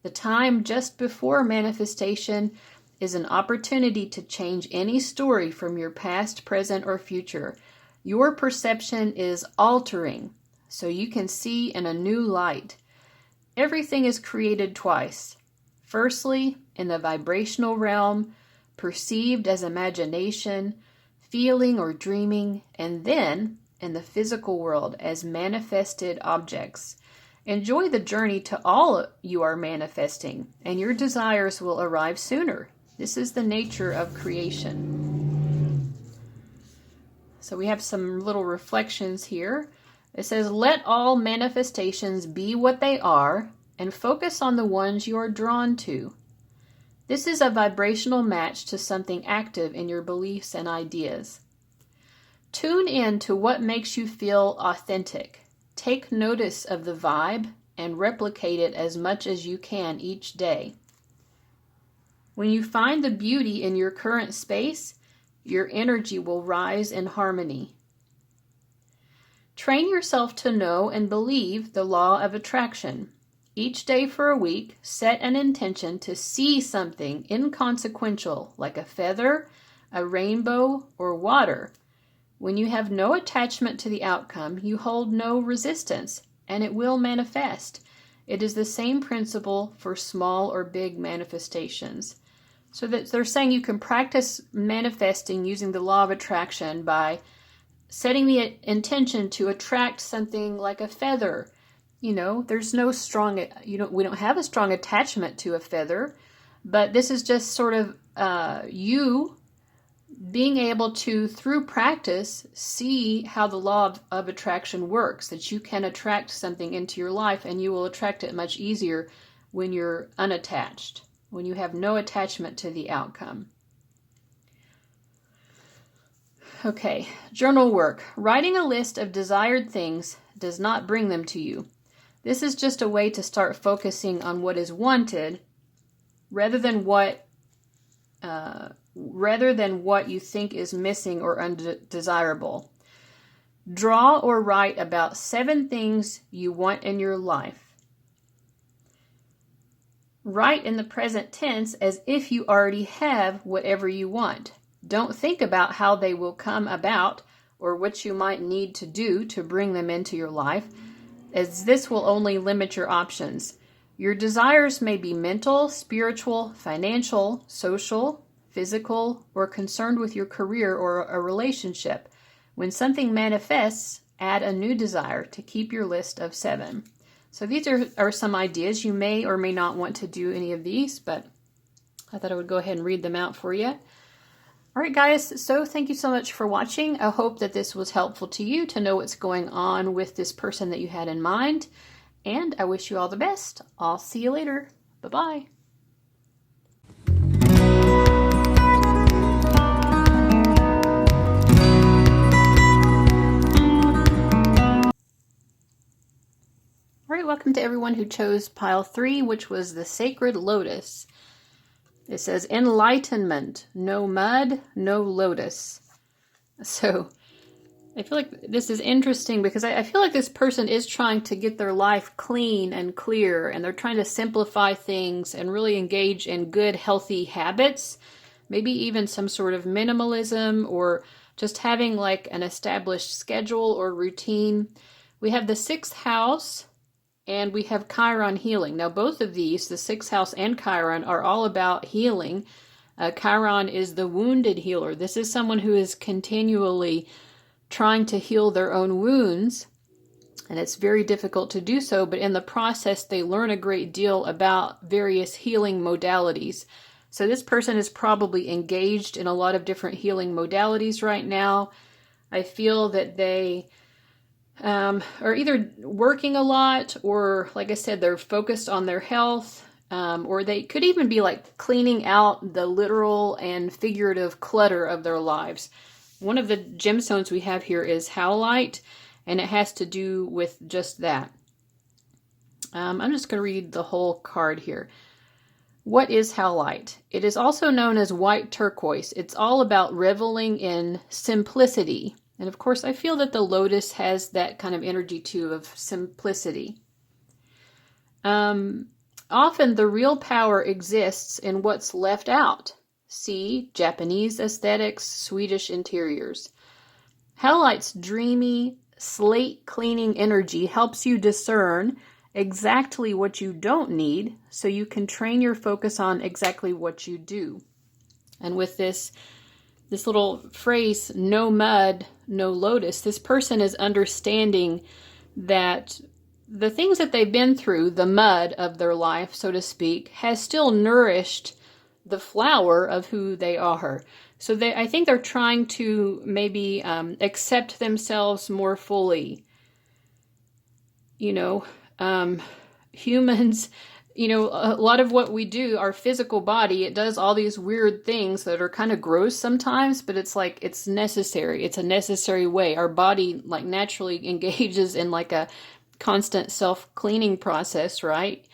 The time just before manifestation is an opportunity to change any story from your past, present, or future. Your perception is altering, so you can see in a new light. Everything is created twice. Firstly, in the vibrational realm, perceived as imagination, feeling, or dreaming, and then in the physical world as manifested objects. Enjoy the journey to all you are manifesting, and your desires will arrive sooner. This is the nature of creation. So we have some little reflections here. It says, let all manifestations be what they are, and focus on the ones you are drawn to. This is a vibrational match to something active in your beliefs and ideas. Tune in to what makes you feel authentic. Take notice of the vibe and replicate it as much as you can each day. When you find the beauty in your current space, your energy will rise in harmony. Train yourself to know and believe the law of attraction. Each day for a week, set an intention to see something inconsequential like a feather, a rainbow, or water. When you have no attachment to the outcome, you hold no resistance, and it will manifest. It is the same principle for small or big manifestations. So that they're saying you can practice manifesting using the law of attraction by setting the intention to attract something like a feather. There's no strong, we don't have a strong attachment to a feather, but this is just sort of you being able to, through practice, see how the law of attraction works, that you can attract something into your life, and you will attract it much easier when you're unattached, when you have no attachment to the outcome. Okay, journal work. Writing a list of desired things does not bring them to you. This is just a way to start focusing on what is wanted rather than what you think is missing or undesirable. Draw or write about 7 things you want in your life. Write in the present tense as if you already have whatever you want. Don't think about how they will come about or what you might need to do to bring them into your life, as this will only limit your options. Your desires may be mental, spiritual, financial, social, physical, or concerned with your career or a relationship. When something manifests, add a new desire to keep your list of 7. So these are some ideas. You may or may not want to do any of these, but I thought I would go ahead and read them out for you. All right, guys, so thank you so much for watching. I hope that this was helpful to you to know what's going on with this person that you had in mind. And I wish you all the best. I'll see you later. Bye-bye. All right, welcome to everyone who chose pile 3, which was the Sacred Lotus. It says, enlightenment, no mud, no lotus. So I feel like this is interesting because I feel like this person is trying to get their life clean and clear, and they're trying to simplify things and really engage in good, healthy habits, maybe even some sort of minimalism or just having like an established schedule or routine. We have the 6th house, and we have Chiron healing. Now, both of these, the 6th house and Chiron, are all about healing. Chiron is the wounded healer. This is someone who is continually trying to heal their own wounds, and it's very difficult to do so, but in the process, they learn a great deal about various healing modalities. So this person is probably engaged in a lot of different healing modalities right now. I feel that they are either working a lot, or like I said, they're focused on their health, or they could even be like cleaning out the literal and figurative clutter of their lives. One of the gemstones we have here is howlite, and it has to do with just that. I'm just going to read the whole card here. What is howlite? It is also known as white turquoise. It's all about reveling in simplicity. And of course, I feel that the lotus has that kind of energy too, of simplicity. Often the real power exists in what's left out. See Japanese aesthetics, Swedish interiors. Howlite's dreamy, slate cleaning energy helps you discern exactly what you don't need, so you can train your focus on exactly what you do. And with this little phrase, no mud, no lotus, this person is understanding that the things that they've been through, the mud of their life, so to speak, has still nourished the flower of who they are. So I think they're trying to maybe accept themselves more fully. Humans, a lot of what we do, our physical body, it does all these weird things that are kind of gross sometimes, but it's like, it's necessary. It's a necessary way. Our body like naturally engages in like a constant self-cleaning process, right?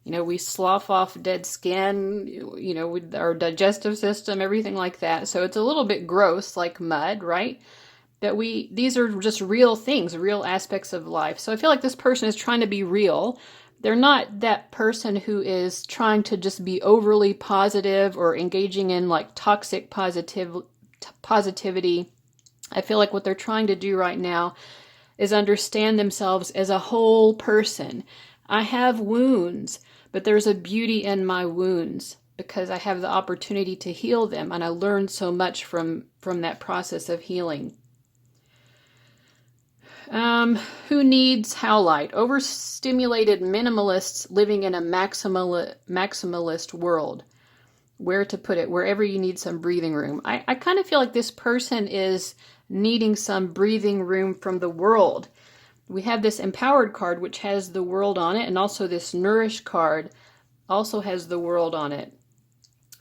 We slough off dead skin, with our digestive system, everything like that. So it's a little bit gross, like mud, right? But these are just real things, real aspects of life. So I feel like this person is trying to be real. They're not that person who is trying to just be overly positive or engaging in like toxic positivity. I feel like what they're trying to do right now is understand themselves as a whole person. I have wounds, but there's a beauty in my wounds because I have the opportunity to heal them, and I learned so much from that process of healing. Who needs howlite? Overstimulated minimalists living in a maximalist world. Where to put it? Wherever you need some breathing room. I kind of feel like this person is needing some breathing room from the world. We have this Empowered card, which has the world on it, and also this Nourish card also has the world on it.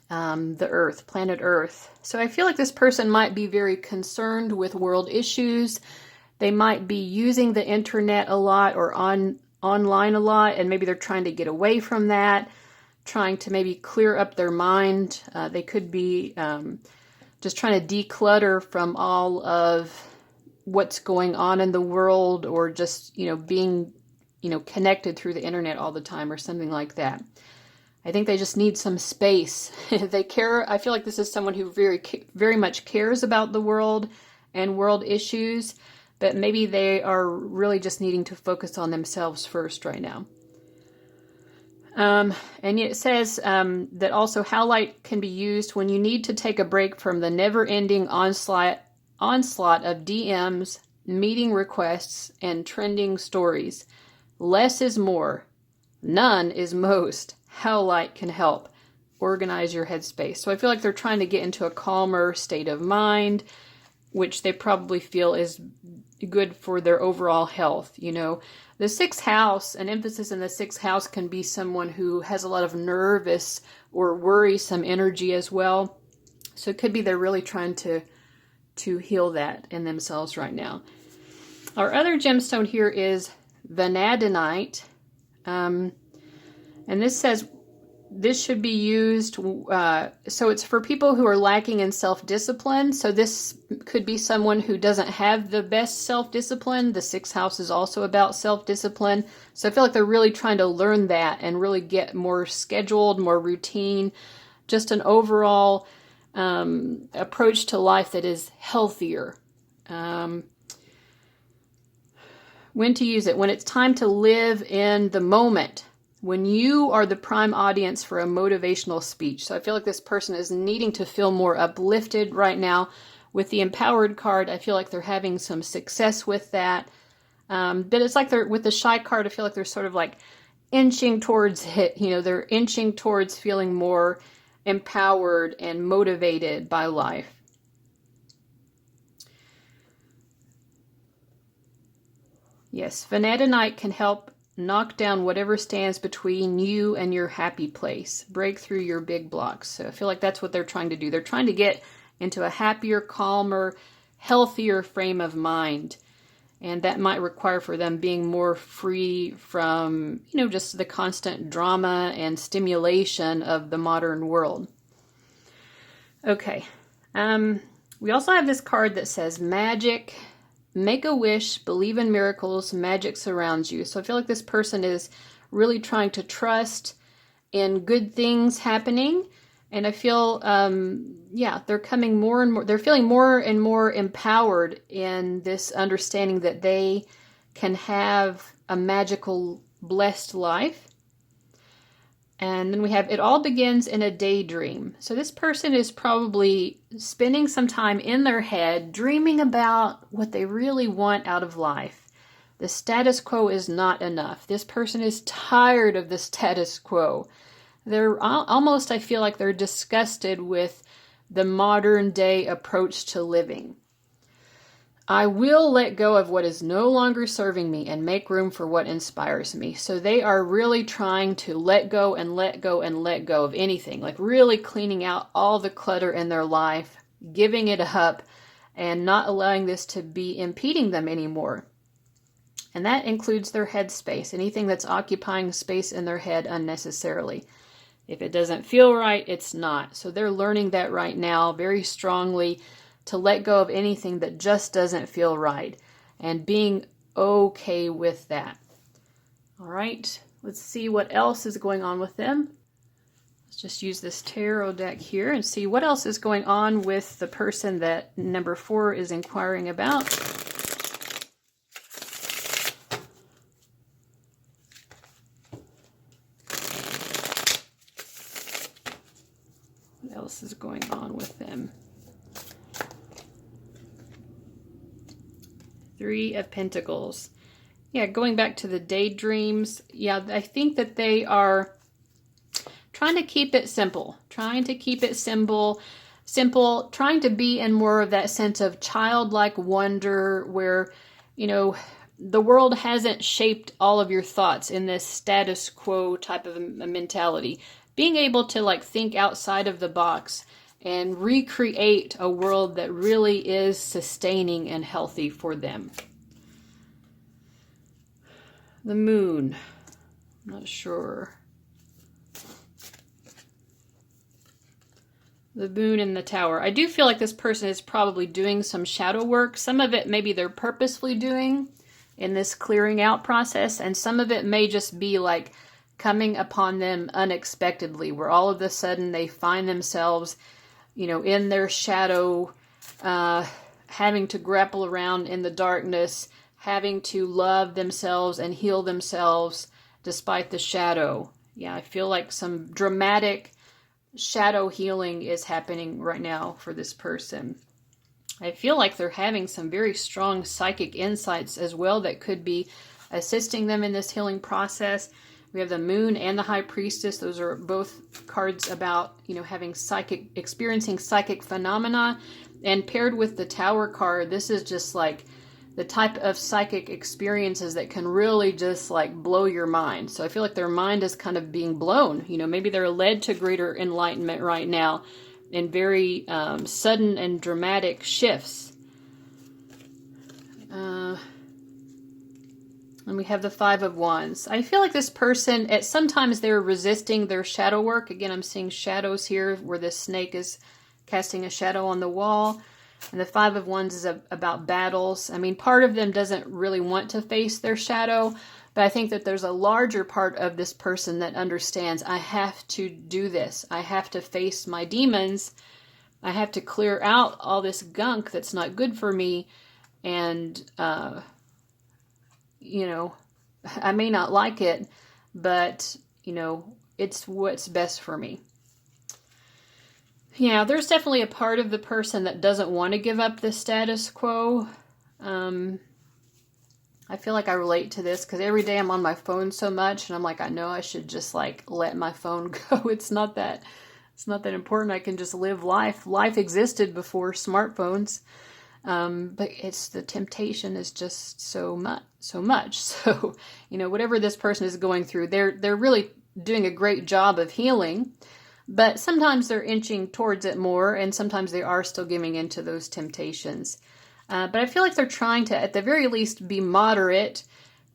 The Earth, planet Earth. So I feel like this person might be very concerned with world issues. They might be using the internet a lot or online a lot, and maybe they're trying to get away from that, trying to maybe clear up their mind. They could be just trying to declutter from all of what's going on in the world, or just, being, connected through the internet all the time or something like that. I think they just need some space. They care. I feel like this is someone who very much cares about the world and world issues, but maybe they are really just needing to focus on themselves first right now. And it says that also Howlite can be used when you need to take a break from the never-ending onslaught of DMs, meeting requests, and trending stories. Less is more. None is most. Howlite can help organize your headspace. So I feel like they're trying to get into a calmer state of mind, which they probably feel is good for their overall health. You know, the sixth house, an emphasis in the sixth house can be someone who has a lot of nervous or worrisome energy as well. So it could be they're really trying to heal that in themselves right now. Our other gemstone here is vanadinite. And this says this should be used, so it's for people who are lacking in self-discipline. So this could be someone who doesn't have the best self-discipline. The sixth house is also about self-discipline. So I feel like they're really trying to learn that and really get more scheduled, more routine, just an overall approach to life that is healthier. When to use it? When it's time to live in the moment. When you are the prime audience for a motivational speech. So I feel like this person is needing to feel more uplifted right now. With the empowered card, I feel like they're having some success with that. But it's like they're, with the shy card, I feel like they're sort of like inching towards it. You know, they're inching towards feeling more empowered and motivated by life. Yes, vanadinite can help knock down whatever stands between you and your happy place. Break through your big blocks. So I feel like that's what they're trying to do. They're trying to get into a happier, calmer, healthier frame of mind. And that might require for them being more free from, you know, just the constant drama and stimulation of the modern world. Okay. We also have this card that says magic. Make a wish, believe in miracles, magic surrounds you. So I feel like this person is really trying to trust in good things happening. And I feel, they're coming more and more, they're feeling more and more empowered in this understanding that they can have a magical, blessed life. And then we have, it all begins in a daydream. So this person is probably spending some time in their head, dreaming about what they really want out of life. The status quo is not enough. This person is tired of the status quo. They're almost, I feel like they're disgusted with the modern day approach to living. I will let go of what is no longer serving me and make room for what inspires me. So they are really trying to let go and let go and let go of anything, like really cleaning out all the clutter in their life, giving it up, and not allowing this to be impeding them anymore. And that includes their head space, anything that's occupying space in their head unnecessarily. If it doesn't feel right, it's not. So they're learning that right now very strongly, to let go of anything that just doesn't feel right and being okay with that. All right, let's see what else is going on with them. Let's just use this tarot deck here and see what else is going on with the person that number 4 is inquiring about. What else is going on with them? 3 of Pentacles. Yeah, going back to the daydreams. Yeah, I think that they are trying to keep it simple. Trying to be in more of that sense of childlike wonder where, you know, the world hasn't shaped all of your thoughts in this status quo type of a mentality. Being able to like think outside of the box and recreate a world that really is sustaining and healthy for them. The Moon. I'm not sure. The Moon and the Tower. I do feel like this person is probably doing some shadow work. Some of it maybe they're purposefully doing in this clearing out process, and some of it may just be like coming upon them unexpectedly, where all of a sudden they find themselves, in their shadow, having to grapple around in the darkness, having to love themselves and heal themselves despite the shadow. Yeah, I feel like some dramatic shadow healing is happening right now for this person. I feel like they're having some very strong psychic insights as well that could be assisting them in this healing process. We have the Moon and the High Priestess. Those are both cards about, experiencing psychic phenomena. And paired with the Tower card, this is just like the type of psychic experiences that can really just like blow your mind. So I feel like their mind is kind of being blown. Maybe they're led to greater enlightenment right now in very sudden and dramatic shifts. And we have the Five of Wands. I feel like this person, sometimes they're resisting their shadow work. Again, I'm seeing shadows here where this snake is casting a shadow on the wall. And the Five of Wands is about battles. I mean, part of them doesn't really want to face their shadow, but I think that there's a larger part of this person that understands, I have to do this. I have to face my demons. I have to clear out all this gunk that's not good for me. And, I may not like it, but, it's what's best for me. Yeah, there's definitely a part of the person that doesn't want to give up the status quo. I feel like I relate to this because every day I'm on my phone so much, and I'm like, I know I should just let my phone go. It's not that important. I can just live life. Life existed before smartphones, but it's the temptation is just so much. So whatever this person is going through, they're really doing a great job of healing. But sometimes they're inching towards it more, and sometimes they are still giving into those temptations. But I feel like they're trying to, at the very least, be moderate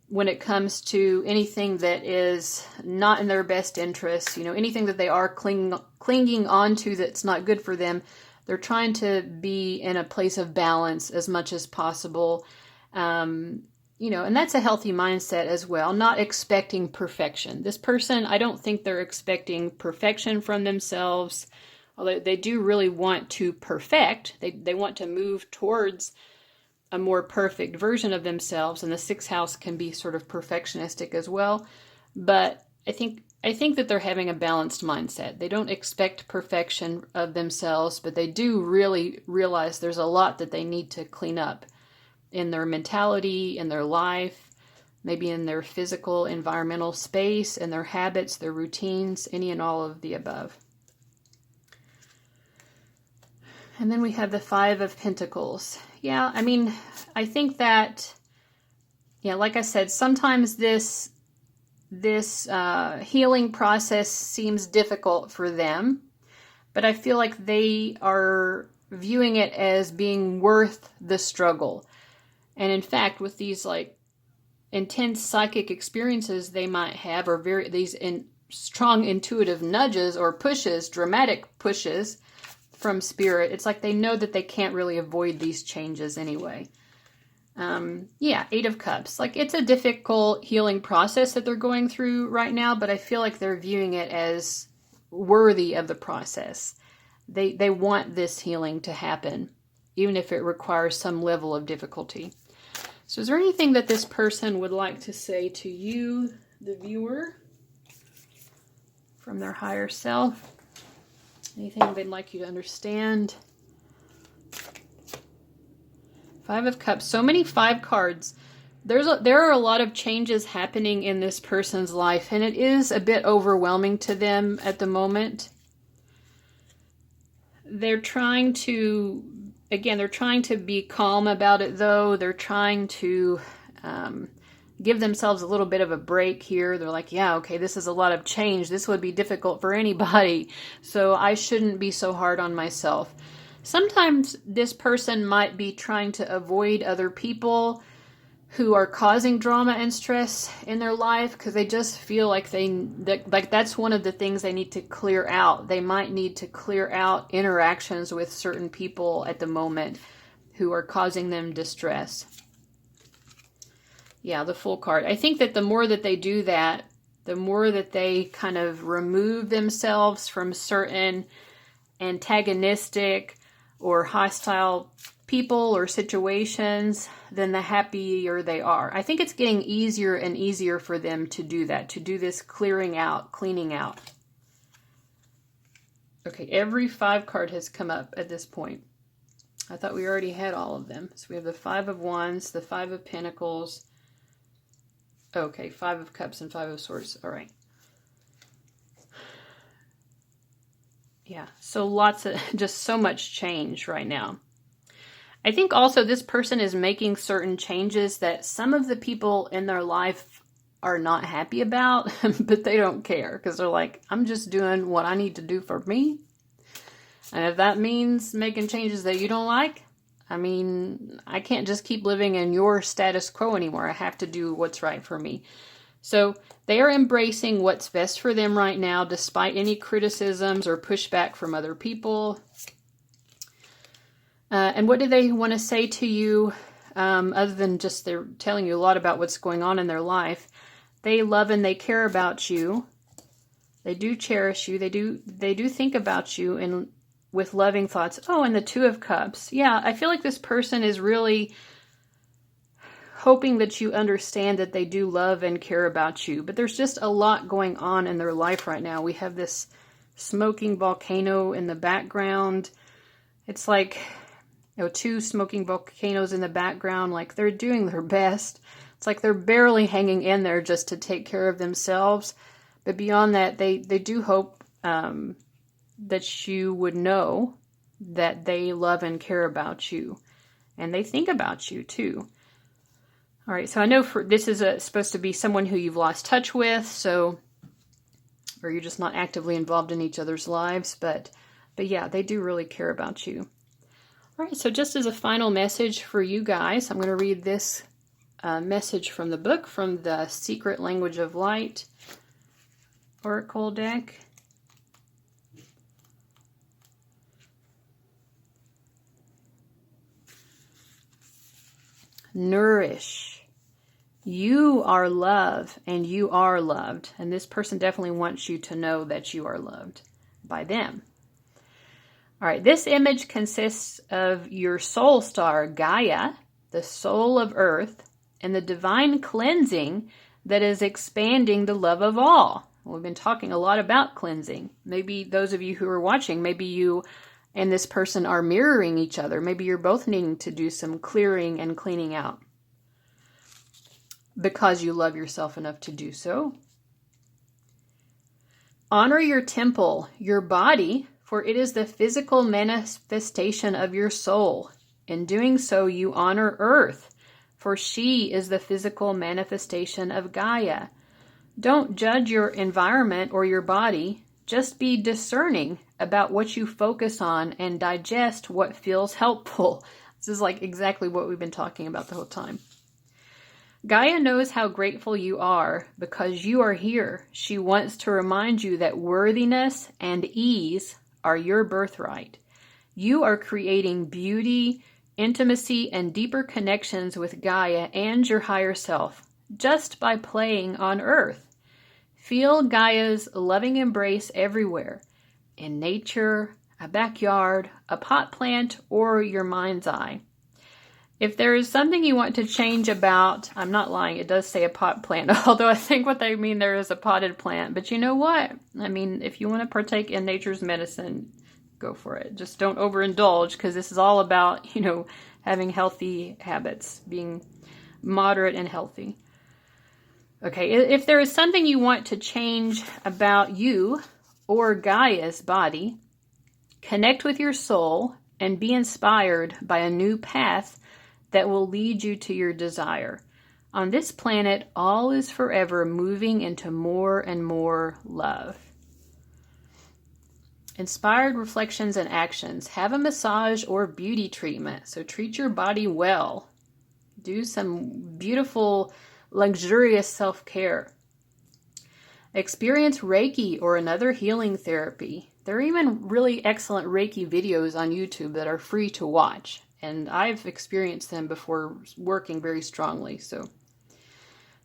when it comes to anything that is not in their best interest. Anything that they are clinging onto that's not good for them. They're trying to be in a place of balance as much as possible. And that's a healthy mindset as well, not expecting perfection. This person, I don't think they're expecting perfection from themselves, although they do really want to perfect. They want to move towards a more perfect version of themselves, and the sixth house can be sort of perfectionistic as well. But I think that they're having a balanced mindset. They don't expect perfection of themselves, but they do really realize there's a lot that they need to clean up in their mentality, in their life, maybe in their physical, environmental space, in their habits, their routines, any and all of the above. And then we have the Five of Pentacles. Yeah, I think that, like I said, sometimes this healing process seems difficult for them, but I feel like they are viewing it as being worth the struggle. And in fact, with these intense psychic experiences they might have, or these strong intuitive nudges or pushes, dramatic pushes from spirit, it's like they know that they can't really avoid these changes anyway. Eight of Cups. It's a difficult healing process that they're going through right now, but I feel like they're viewing it as worthy of the process. They want this healing to happen, even if it requires some level of difficulty. So is there anything that this person would like to say to you, the viewer, from their higher self? Anything they'd like you to understand? Five of Cups. So many 5 cards. There are a lot of changes happening in this person's life, and it is a bit overwhelming to them at the moment. They're trying to be calm about it, though. They're trying to give themselves a little bit of a break here. They're like, yeah, okay, this is a lot of change. This would be difficult for anybody, so I shouldn't be so hard on myself. Sometimes this person might be trying to avoid other people who are causing drama and stress in their life because they just feel like that's one of the things they need to clear out. They might need to clear out interactions with certain people at the moment who are causing them distress. Yeah, the Fool card. I think that the more that they do that, the more that they kind of remove themselves from certain antagonistic or hostile people or situations, then the happier they are. I think it's getting easier and easier for them to do that, to do this clearing out, cleaning out. Okay, every 5 card has come up at this point. I thought we already had all of them. So we have the 5 of Wands, the 5 of Pentacles. Okay, 5 of Cups and 5 of Swords. All right. Yeah, so lots of, just so much change right now. I think also this person is making certain changes that some of the people in their life are not happy about, but they don't care because they're like, I'm just doing what I need to do for me. And if that means making changes that you don't like, I mean, I can't just keep living in your status quo anymore. I have to do what's right for me. So they are embracing what's best for them right now, despite any criticisms or pushback from other people. And what do they want to say to you, other than just they're telling you a lot about what's going on in their life? They love and they care about you. They do cherish you. They do think about you and with loving thoughts. Oh, and the 2 of Cups. Yeah, I feel like this person is really hoping that you understand that they do love and care about you. But there's just a lot going on in their life right now. We have this smoking volcano in the background. It's like, 2 smoking volcanoes in the background. Like they're doing their best. It's like they're barely hanging in there just to take care of themselves. But beyond that, they do hope that you would know that they love and care about you. And they think about you too. All right, so I know this is supposed to be someone who you've lost touch with, so, or you're just not actively involved in each other's lives, but yeah, they do really care about you. All right, so just as a final message for you guys, I'm going to read this message from the book, from the Secret Language of Light Oracle deck. Nourish. You are love and you are loved. And this person definitely wants you to know that you are loved by them. All right, this image consists of your soul star, Gaia, the soul of Earth, and the divine cleansing that is expanding the love of all. We've been talking a lot about cleansing. Maybe those of you who are watching, maybe you and this person are mirroring each other. Maybe you're both needing to do some clearing and cleaning out because you love yourself enough to do so. Honor your temple, your body, for it is the physical manifestation of your soul. In doing so, you honor Earth, for she is the physical manifestation of Gaia. Don't judge your environment or your body. Just be discerning about what you focus on and digest what feels helpful. This is like exactly what we've been talking about the whole time. Gaia knows how grateful you are because you are here. She wants to remind you that worthiness and ease are your birthright. You are creating beauty, intimacy, and deeper connections with Gaia and your higher self just by playing on Earth. Feel Gaia's loving embrace everywhere, in nature, a backyard, a pot plant, or your mind's eye. If there is something you want to change about, I'm not lying, it does say a pot plant, although I think what they mean there is a potted plant. But you know what? I mean, if you want to partake in nature's medicine, go for it. Just don't overindulge, because this is all about, having healthy habits, being moderate and healthy. Okay, if there is something you want to change about you or Gaia's body, connect with your soul and be inspired by a new path that will lead you to your desire. On this planet, all is forever moving into more and more love. Inspired reflections and actions. Have a massage or beauty treatment. So treat your body well. Do some beautiful, luxurious self-care. Experience Reiki or another healing therapy. There are even really excellent Reiki videos on YouTube that are free to watch. And I've experienced them before, working very strongly. So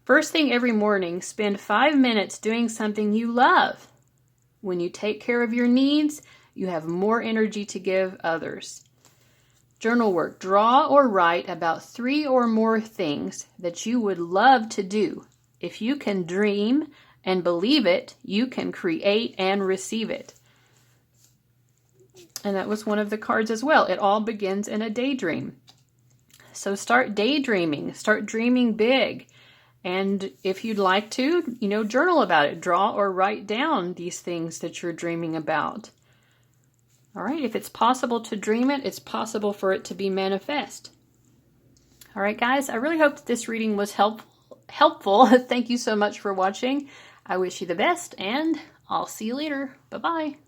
First thing every morning, spend 5 minutes doing something you love. When you take care of your needs, you have more energy to give others. Journal work. Draw or write about 3 or more things that you would love to do. If you can dream and believe it, you can create and receive it. And that was one of the cards as well. It all begins in a daydream. So start daydreaming. Start dreaming big. And if you'd like to, journal about it. Draw or write down these things that you're dreaming about. All right, if it's possible to dream it, it's possible for it to be manifest. All right, guys, I really hope that this reading was helpful. Thank you so much for watching. I wish you the best, and I'll see you later. Bye-bye.